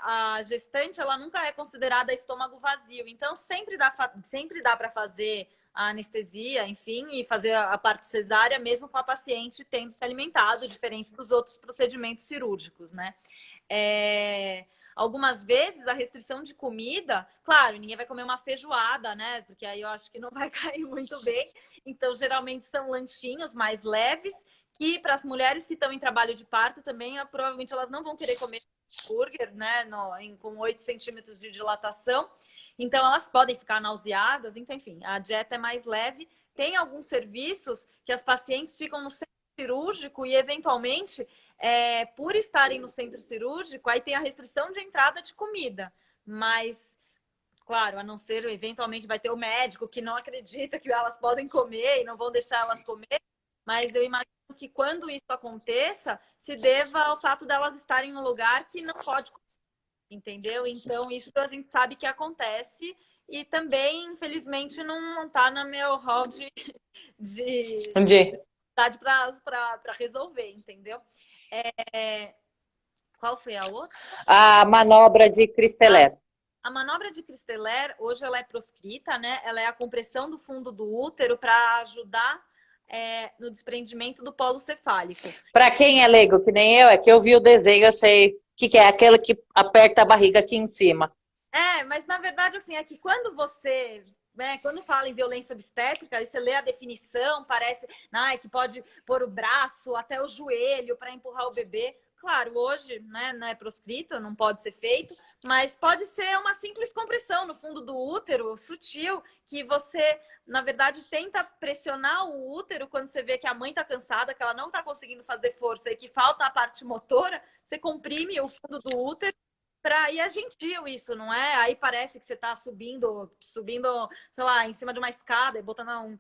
a gestante ela nunca é considerada estômago vazio. Então sempre dá para fazer a anestesia, enfim, e fazer a parte cesárea mesmo com a paciente tendo se alimentado, diferente dos outros procedimentos cirúrgicos, né? Algumas vezes a restrição de comida, claro, ninguém vai comer uma feijoada, né? Porque aí eu acho que não vai cair muito bem. Então, geralmente são lanchinhos mais leves, que para as mulheres que estão em trabalho de parto também, provavelmente elas não vão querer comer hambúrguer, né? Com 8 centímetros de dilatação. Então, elas podem ficar nauseadas. Então, enfim, a dieta é mais leve. Tem alguns serviços que as pacientes ficam no centro cirúrgico e, eventualmente, por estarem no centro cirúrgico, aí tem a restrição de entrada de comida. Mas, claro, a não ser, eventualmente, vai ter o médico que não acredita que elas podem comer e não vão deixar elas comer. Mas eu imagino que quando isso aconteça, se deva ao fato delas estarem num lugar que não pode comer, entendeu? Então, isso a gente sabe que acontece e também, infelizmente, não está no meu hall de para resolver, entendeu? Qual foi a outra? A manobra de Christeler. A manobra de Christeler, hoje ela é proscrita, né? Ela é a compressão do fundo do útero para ajudar no desprendimento do polo cefálico. Para quem é leigo, que nem eu, é que eu vi o desenho, eu sei o que é aquele que aperta a barriga aqui em cima. Mas na verdade, assim, é que quando você, né, quando fala em violência obstétrica, aí você lê a definição, parece, que pode pôr o braço até o joelho para empurrar o bebê. Claro, hoje, né, não é proscrito, não pode ser feito, mas pode ser uma simples compressão no fundo do útero, sutil, que você, na verdade, tenta pressionar o útero quando você vê que a mãe está cansada, que ela não está conseguindo fazer força e que falta a parte motora, você comprime o fundo do útero. E é gentil isso, não é? Aí parece que você está subindo, sei lá, em cima de uma escada e botando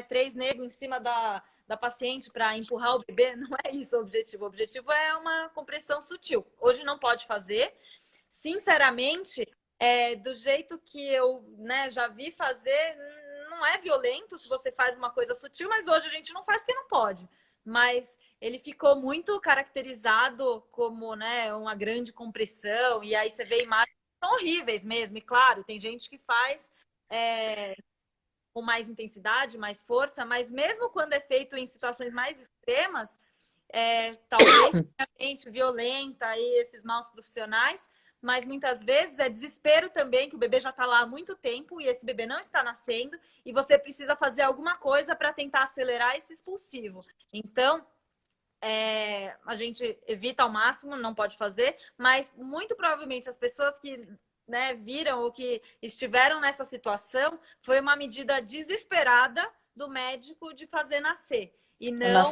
três negros em cima da paciente para empurrar o bebê. Não é isso o objetivo. O objetivo é uma compressão sutil. Hoje não pode fazer. Sinceramente, do jeito que eu já vi fazer, não é violento se você faz uma coisa sutil, mas hoje a gente não faz porque não pode. Mas ele ficou muito caracterizado como, né, uma grande compressão, e aí você vê imagens que são horríveis mesmo, e claro, tem gente que faz com mais intensidade, mais força, mas mesmo quando é feito em situações mais extremas, talvez a gente violenta e esses maus profissionais, mas muitas vezes é desespero também, que o bebê já está lá há muito tempo e esse bebê não está nascendo e você precisa fazer alguma coisa para tentar acelerar esse expulsivo. Então, a gente evita ao máximo, não pode fazer, mas muito provavelmente as pessoas que viram ou que estiveram nessa situação, foi uma medida desesperada do médico de fazer nascer e não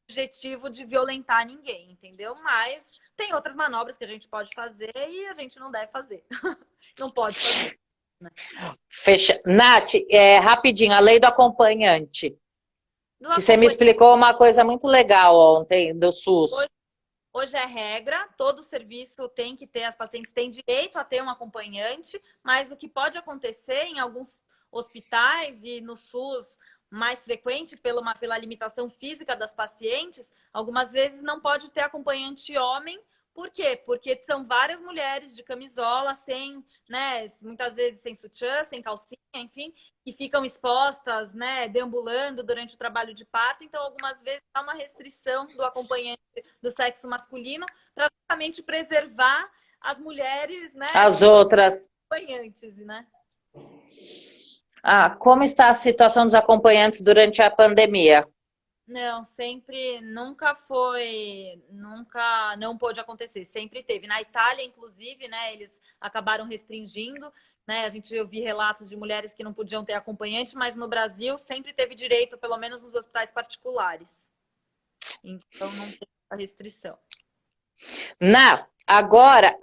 objetivo de violentar ninguém, entendeu? Mas tem outras manobras que a gente pode fazer e a gente não deve fazer. Não pode fazer. Né? Fecha. Nath, rapidinho, a lei do acompanhante. Que você me acompanhante. explicou uma coisa muito legal ontem do SUS. Hoje é regra, todo serviço tem que ter, as pacientes têm direito a ter um acompanhante, mas o que pode acontecer em alguns hospitais e no SUS mais frequente pela limitação física das pacientes, algumas vezes não pode ter acompanhante homem. Por quê? Porque são várias mulheres de camisola, sem, muitas vezes sem sutiã, sem calcinha, enfim, que ficam expostas, deambulando durante o trabalho de parto. Então, algumas vezes há uma restrição do acompanhante do sexo masculino para justamente preservar as mulheres, As outras acompanhantes, né? Como está a situação dos acompanhantes durante a pandemia? Não, nunca não pôde acontecer, sempre teve. Na Itália, inclusive, eles acabaram restringindo, a gente ouviu relatos de mulheres que não podiam ter acompanhante, mas no Brasil sempre teve direito, pelo menos nos hospitais particulares. Então não tem essa restrição. Agora,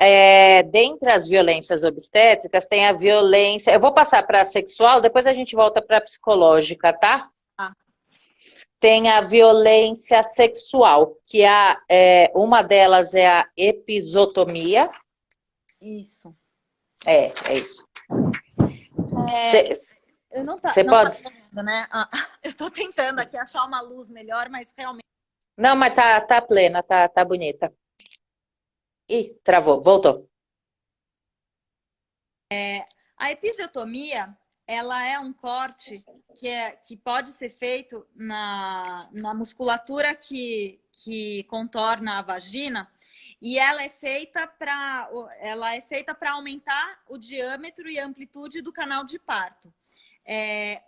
dentre as violências obstétricas, tem a violência. Eu vou passar para a sexual, depois a gente volta para a psicológica, tá? Tem a violência sexual, que uma delas é a episiotomia. Isso. É isso. Eu não pode... tá vendo, né? Eu estou tentando aqui achar uma luz melhor, mas realmente... Não, mas tá plena, tá bonita. Ih, travou, voltou. A episiotomia, ela é um corte que pode ser feito na musculatura que contorna a vagina, e ela é feita para aumentar o diâmetro e a amplitude do canal de parto.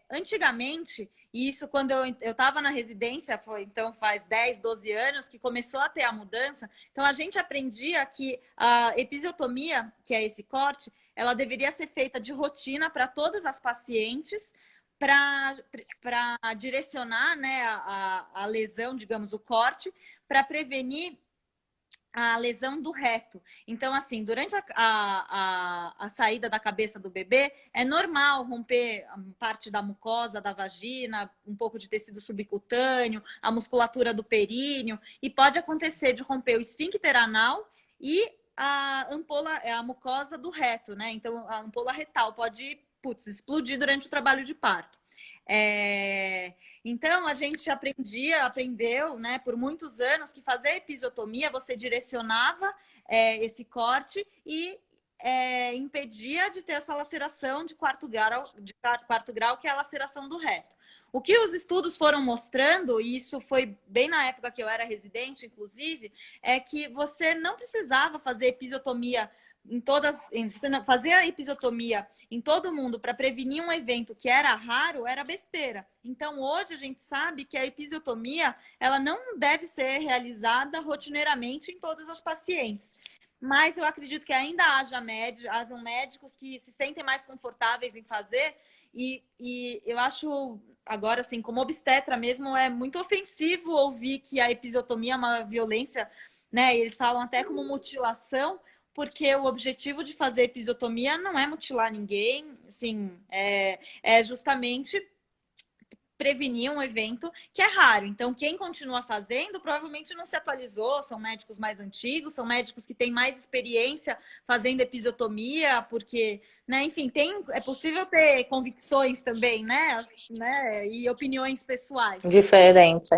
Antigamente, isso quando eu estava na residência, então faz 10, 12 anos que começou a ter a mudança, então a gente aprendia que a episiotomia, que é esse corte, ela deveria ser feita de rotina para todas as pacientes, para direcionar a lesão, digamos, o corte, para prevenir a lesão do reto. Então, assim, durante a saída da cabeça do bebê, é normal romper parte da mucosa da vagina, um pouco de tecido subcutâneo, a musculatura do períneo, e pode acontecer de romper o esfíncter anal e a mucosa do reto, né? Então, a ampola retal pode, explodir durante o trabalho de parto. Então, a gente aprendeu, por muitos anos, que fazer episiotomia, você direcionava esse corte e impedia de ter essa laceração de quarto grau, que é a laceração do reto. O que os estudos foram mostrando, e isso foi bem na época que eu era residente, inclusive, é que você não precisava fazer episiotomia fazer a episiotomia em todo mundo para prevenir um evento que era raro, era besteira. Então, hoje a gente sabe que a episiotomia, ela não deve ser realizada rotineiramente em todas as pacientes. Mas eu acredito que ainda hajam médicos que se sentem mais confortáveis em fazer. E eu acho, agora, assim, como obstetra mesmo, é muito ofensivo ouvir que a episiotomia é uma violência, né? Eles falam até como mutilação, porque o objetivo de fazer episiotomia não é mutilar ninguém, assim, é justamente prevenir um evento que é raro. Então, quem continua fazendo provavelmente não se atualizou, são médicos mais antigos, são médicos que têm mais experiência fazendo episiotomia, porque, né, enfim, é possível ter convicções também, né, e opiniões pessoais. Diferente.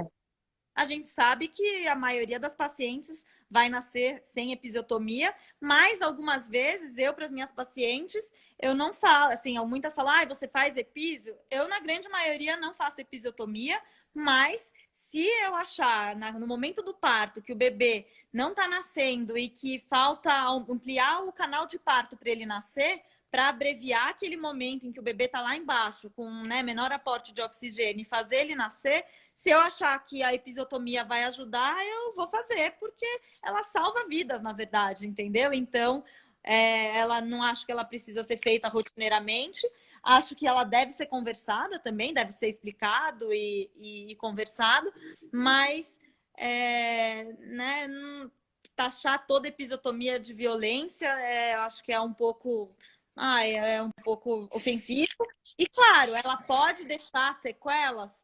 A gente sabe que a maioria das pacientes vai nascer sem episiotomia, mas algumas vezes eu, para as minhas pacientes, eu não falo, assim, muitas falam, você faz episio? Eu, na grande maioria, não faço episiotomia, mas se eu achar, no momento do parto, que o bebê não está nascendo e que falta ampliar o canal de parto para ele nascer, para abreviar aquele momento em que o bebê está lá embaixo, com, né, menor aporte de oxigênio, e fazer ele nascer, se eu achar que a episiotomia vai ajudar, eu vou fazer, porque ela salva vidas, na verdade, entendeu? Então, ela não acho que ela precisa ser feita rotineiramente, acho que ela deve ser conversada também, deve ser explicado e conversado, mas, né, taxar toda episiotomia de violência, eu acho que é um pouco... é um pouco ofensivo. E, claro, ela pode deixar sequelas.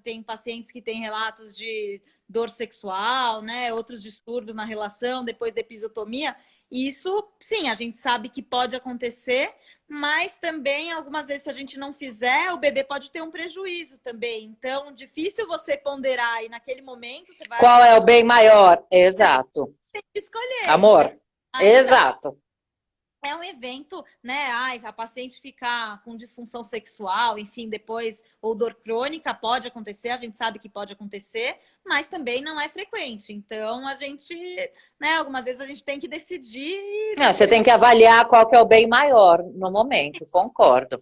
Tem pacientes que têm relatos de dor sexual, né? Outros distúrbios na relação depois da episiotomia. Isso, sim, a gente sabe que pode acontecer, mas também, algumas vezes, se a gente não fizer, o bebê pode ter um prejuízo também. Então, difícil você ponderar e naquele momento você vai... Qual é o bem maior? Exato. Tem que escolher. Amor, exato. É um evento, né? A paciente ficar com disfunção sexual, enfim, depois, ou dor crônica, pode acontecer, a gente sabe que pode acontecer, mas também não é frequente. Então, a gente, né, algumas vezes a gente tem que decidir. Não, você tem que avaliar qual que é o bem maior no momento, concordo.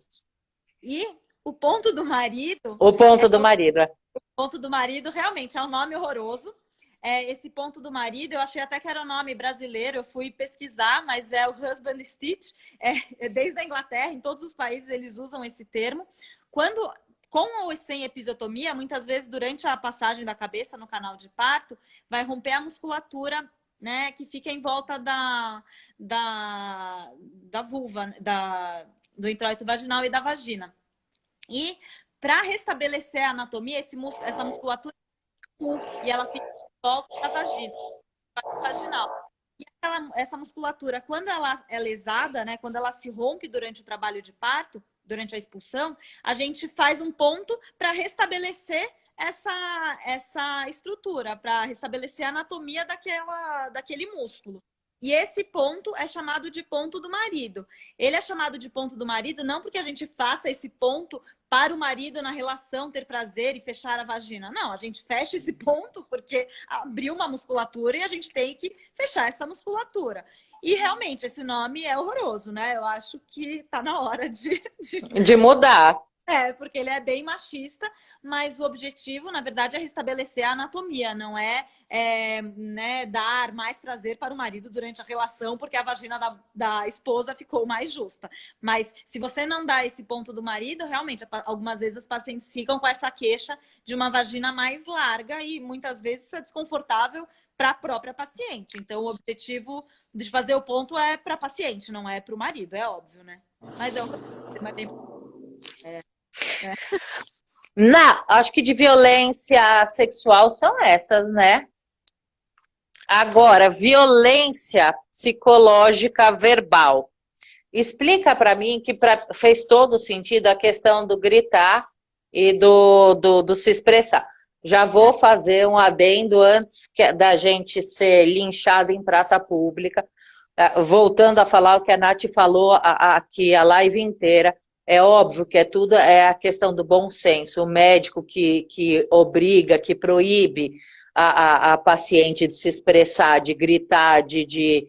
E o ponto do marido. O ponto do marido. O ponto do marido realmente é um nome horroroso. Esse ponto do marido, eu achei até que era um nome brasileiro, eu fui pesquisar, mas é o husband stitch, desde a Inglaterra, em todos os países eles usam esse termo. Quando, com ou sem episiotomia, muitas vezes durante a passagem da cabeça no canal de parto, vai romper a musculatura, né, que fica em volta da vulva, do introito vaginal e da vagina. E para restabelecer a anatomia, essa musculatura e ela fica em volta da vagina, vaginal. E essa musculatura, quando ela é lesada, né, quando ela se rompe durante o trabalho de parto, durante a expulsão, a gente faz um ponto para restabelecer essa estrutura, para restabelecer a anatomia daquele músculo. E esse ponto é chamado de ponto do marido. Ele é chamado de ponto do marido não porque a gente faça esse ponto para o marido na relação ter prazer e fechar a vagina. Não, a gente fecha esse ponto porque abriu uma musculatura e a gente tem que fechar essa musculatura. E realmente esse nome é horroroso, né? Eu acho que tá na hora de mudar. Porque ele é bem machista, mas o objetivo, na verdade, é restabelecer a anatomia, não né, dar mais prazer para o marido durante a relação, porque a vagina da esposa ficou mais justa. Mas se você não dá esse ponto do marido, realmente, algumas vezes as pacientes ficam com essa queixa de uma vagina mais larga e muitas vezes isso é desconfortável para a própria paciente. Então, o objetivo de fazer o ponto é para a paciente, não é para o marido, é óbvio, né? Mas é um tema bem... Não, acho que de violência sexual são essas, né? Agora, violência psicológica verbal. Explica para mim que fez todo sentido a questão do gritar e do se expressar. Já vou fazer um adendo antes da gente ser linchado em praça pública. Voltando a falar o que a Nath falou aqui a live inteira. É óbvio que tudo é a questão do bom senso. O médico que obriga, que proíbe a paciente de se expressar, de gritar, de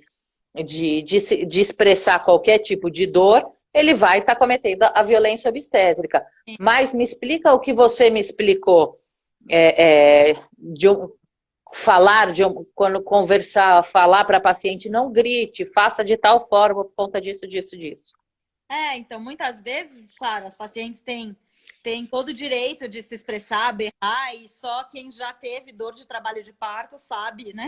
de expressar qualquer tipo de dor, ele vai estar cometendo a violência obstétrica. Mas me explica o que você me explicou, de falar, quando conversar, falar para a paciente, não grite, faça de tal forma por conta disso, disso, disso. Então, muitas vezes, claro, as pacientes têm todo o direito de se expressar, berrar, e só quem já teve dor de trabalho de parto sabe, né?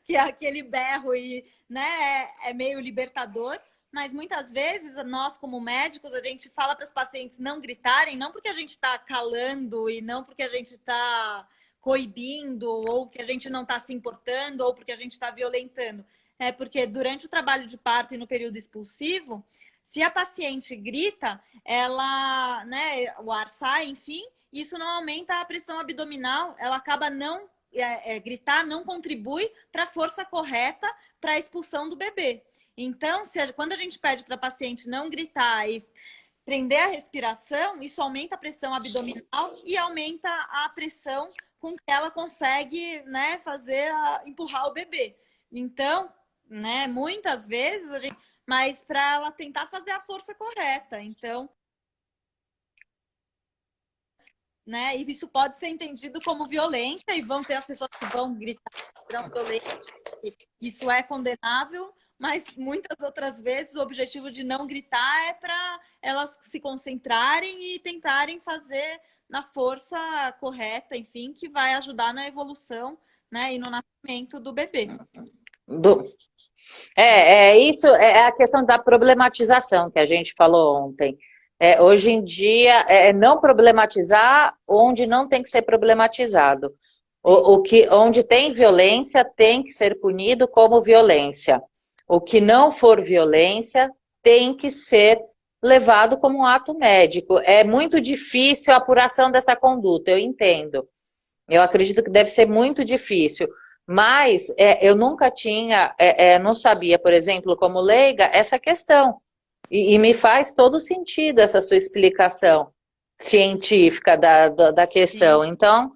Que é aquele berro e, né, é meio libertador. Mas muitas vezes, nós como médicos, a gente fala para as pacientes não gritarem, não porque a gente está calando e não porque a gente está coibindo, ou que a gente não está se importando, ou porque a gente está violentando. É porque durante o trabalho de parto e no período expulsivo, se a paciente grita, ela, né, o ar sai, enfim, isso não aumenta a pressão abdominal, ela acaba não gritar não contribui para a força correta para a expulsão do bebê. Então, quando a gente pede para a paciente não gritar e prender a respiração, isso aumenta a pressão abdominal e aumenta a pressão com que ela consegue, né, empurrar o bebê. Então, né, muitas vezes mas para ela tentar fazer a força correta. Então, né, e isso pode ser entendido como violência e vão ter as pessoas que vão gritar violência. Isso é condenável, mas muitas outras vezes o objetivo de não gritar é para elas se concentrarem e tentarem fazer na força correta, enfim, que vai ajudar na evolução, né, e no nascimento do bebê. Isso é a questão da problematização que a gente falou ontem. Hoje em dia, não problematizar onde não tem que ser problematizado. Onde tem violência tem que ser punido como violência. O que não for violência tem que ser levado como um ato médico. É muito difícil a apuração dessa conduta, eu entendo. Eu acredito que deve ser muito difícil. Mas eu nunca tinha, não sabia, por exemplo, como leiga, essa questão. E me faz todo sentido essa sua explicação científica da questão. Sim. Então,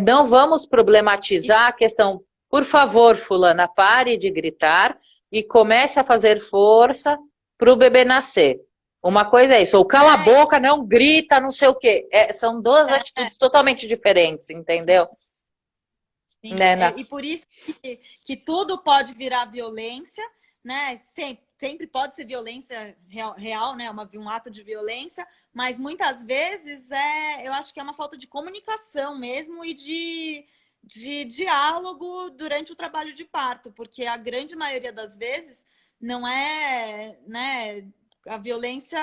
não vamos problematizar a questão. Por favor, fulana, pare de gritar e comece a fazer força para o bebê nascer. Uma coisa é isso, ou cala a boca, não grita, não sei o quê. São duas atitudes totalmente diferentes, entendeu? Sim, e por isso que tudo pode virar violência, né? Sempre pode ser violência real, né? Um ato de violência, mas muitas vezes eu acho que é uma falta de comunicação mesmo e de diálogo durante o trabalho de parto, porque a grande maioria das vezes não é, né? A violência,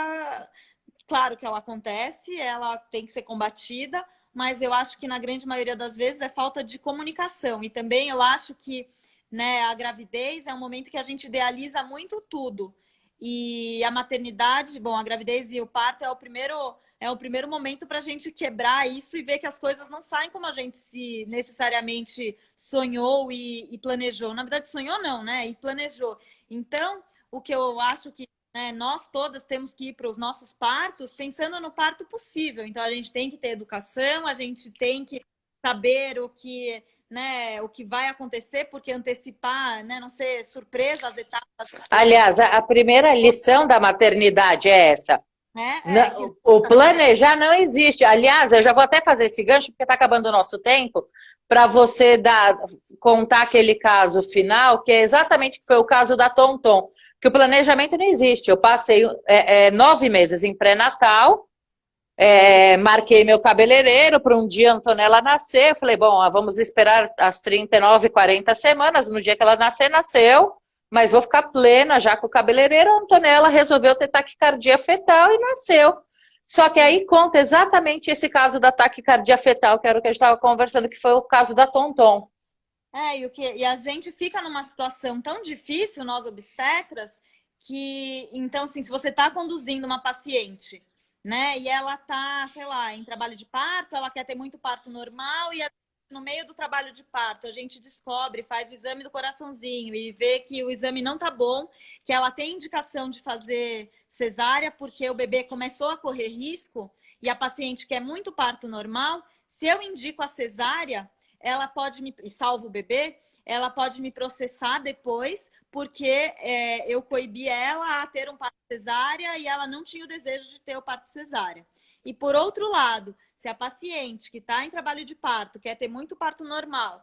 claro que ela acontece, ela tem que ser combatida, mas eu acho que na grande maioria das vezes é falta de comunicação. E também eu acho que, né, a gravidez é um momento que a gente idealiza muito tudo. E a maternidade, bom, a gravidez e o parto é o primeiro momento para a gente quebrar isso e ver que as coisas não saem como a gente se necessariamente sonhou e planejou. Na verdade, sonhou não, né? E planejou. Então, o que eu acho que nós todas temos que ir para os nossos partos pensando no parto possível. Então, a gente tem que ter educação, a gente tem que saber o que vai acontecer, porque antecipar, né, não ser surpresa as etapas. Aliás, a primeira lição da maternidade é essa. O planejar não existe. Aliás, eu já vou até fazer esse gancho, porque está acabando o nosso tempo, para você contar aquele caso final, que é exatamente que foi o caso da Tonton, que o planejamento não existe. Eu passei 9 meses em pré-natal, marquei meu cabeleireiro para um dia a Antonella nascer. Eu falei, bom, vamos esperar as 39, 40 semanas. No dia que ela nascer, nasceu. Mas vou ficar plena já com o cabeleireiro. A Antonella resolveu ter taquicardia fetal e nasceu. Só que aí conta exatamente esse caso da taquicardia fetal, que era o que a gente estava conversando, que foi o caso da Tonton. E a gente fica numa situação tão difícil, nós obstetras, que, então, assim, se você está conduzindo uma paciente, né, e ela está, sei lá, em trabalho de parto, ela quer ter muito parto normal e no meio do trabalho de parto, a gente descobre, faz o exame do coraçãozinho e vê que o exame não tá bom, que ela tem indicação de fazer cesárea porque o bebê começou a correr risco e a paciente quer muito parto normal. Se eu indico a cesárea, ela pode me, e salva o bebê, ela pode me processar depois, porque eu coibi ela a ter um parto cesárea e ela não tinha o desejo de ter o parto cesárea. E por outro lado, se a paciente que está em trabalho de parto quer ter muito parto normal,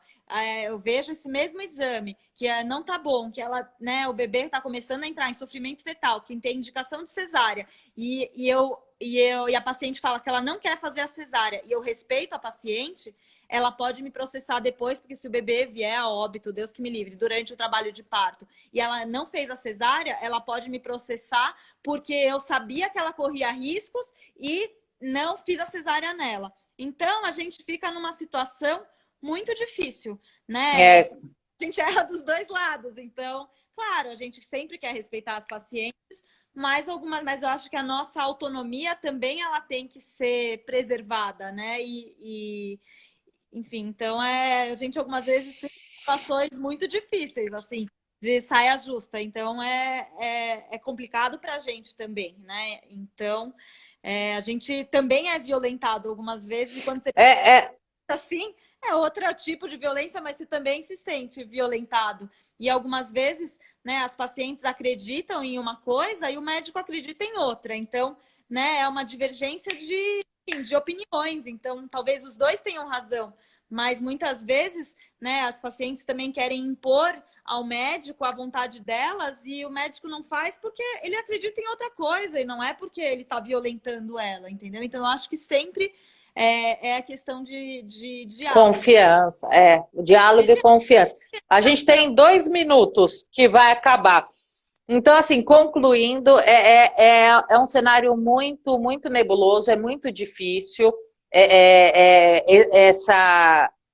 eu vejo esse mesmo exame, que não está bom, que ela, né, o bebê está começando a entrar em sofrimento fetal, que tem indicação de cesárea, e a paciente fala que ela não quer fazer a cesárea, e eu respeito a paciente, ela pode me processar depois, porque se o bebê vier a óbito, Deus que me livre, durante o trabalho de parto, e ela não fez a cesárea, ela pode me processar, porque eu sabia que ela corria riscos e não fiz a cesárea nela. Então, a gente fica numa situação muito difícil, né? A gente erra dos dois lados. Então, claro, a gente sempre quer respeitar as pacientes, mas eu acho que a nossa autonomia também ela tem que ser preservada, né? Enfim, então a gente algumas vezes tem situações muito difíceis, assim, de saia justa. Então é complicado para a gente também, né? Então a gente também é violentado algumas vezes, e quando você assim, é outro tipo de violência, mas você também se sente violentado. E algumas vezes, né, as pacientes acreditam em uma coisa e o médico acredita em outra. Então, né, é uma divergência de opiniões. Então, talvez os dois tenham razão. Mas muitas vezes, né, as pacientes também querem impor ao médico a vontade delas e o médico não faz porque ele acredita em outra coisa e não é porque ele está violentando ela, entendeu? Então, eu acho que sempre é a questão de diálogo. Confiança, diálogo e confiança. A gente tem 2 minutos que vai acabar. Então, assim, concluindo, é um cenário muito, muito nebuloso, é muito difícil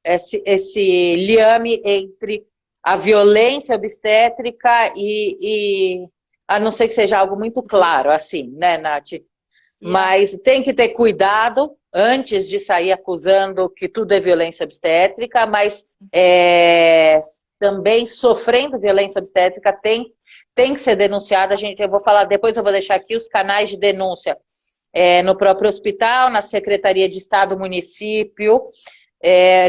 esse liame entre a violência obstétrica e a não ser que seja algo muito claro, assim, né, Nath? Mas tem que ter cuidado antes de sair acusando que tudo é violência obstétrica, mas também sofrendo violência obstétrica tem que ser denunciada. Eu vou falar, depois eu vou deixar aqui os canais de denúncia no próprio hospital, na Secretaria de Estado, município,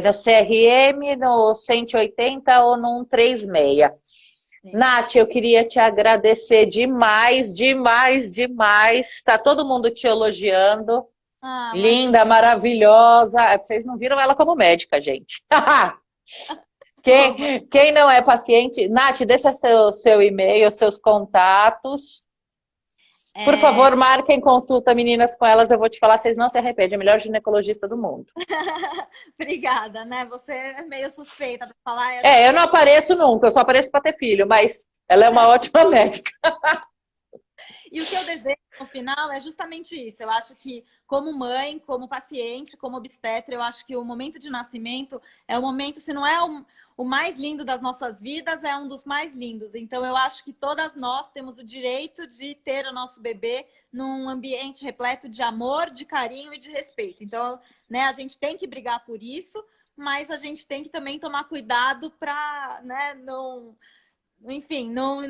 no CRM, no 180 ou no 136. Nath, eu queria te agradecer demais, demais, demais. Está todo mundo te elogiando. Linda, maravilhosa. Vocês não viram ela como médica, gente. Quem não é paciente... Nath, deixa seu e-mail, seus contatos. Por favor, marquem consulta, meninas, com elas. Eu vou te falar, vocês não se arrependem. É a melhor ginecologista do mundo. Obrigada, né? Você é meio suspeita para falar. Eu não apareço nunca, eu só apareço para ter filho, mas ela é uma ótima médica. E o que eu desejo no final é justamente isso. Eu acho que, como mãe, como paciente, como obstetra, eu acho que o momento de nascimento é o momento, se não é o mais lindo das nossas vidas, é um dos mais lindos. Então, eu acho que todas nós temos o direito de ter o nosso bebê num ambiente repleto de amor, de carinho e de respeito. Então, né, a gente tem que brigar por isso, mas a gente tem que também tomar cuidado para, né, enfim, não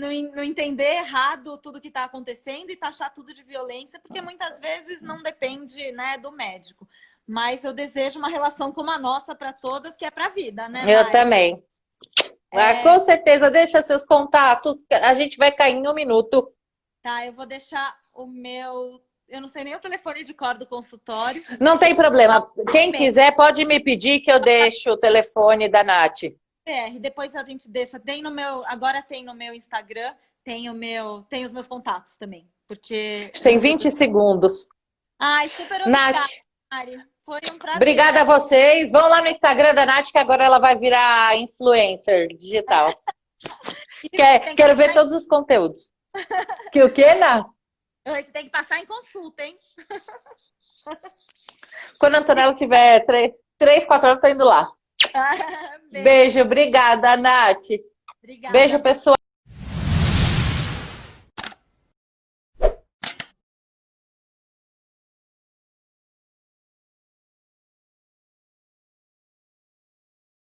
entender errado tudo que está acontecendo e taxar tudo de violência, porque muitas vezes não depende, né, do médico. Mas eu desejo uma relação como a nossa para todas, que é para a vida, né, Mari? Eu também. Com certeza, deixa seus contatos, a gente vai cair em 1 minuto. Tá, eu vou deixar o meu... Eu não sei nem o telefone de cor do consultório. Não tem problema. Quem quiser pode me pedir que eu deixo o telefone da Nath. Depois a gente deixa, agora tem no meu Instagram, tem os meus contatos também, porque... Tem 20 segundos. Ai, super obrigada, Nath. Mari. Foi um prazer. Obrigada a vocês. Vão lá no Instagram da Nath, que agora ela vai virar influencer digital. Quero ver todos os conteúdos. Que o quê, Nath? Você tem que passar em consulta, hein? Quando a Antonella tiver 3, 4 anos, eu tô indo lá. Beijo, obrigada, Nath. Obrigada. Beijo, pessoal.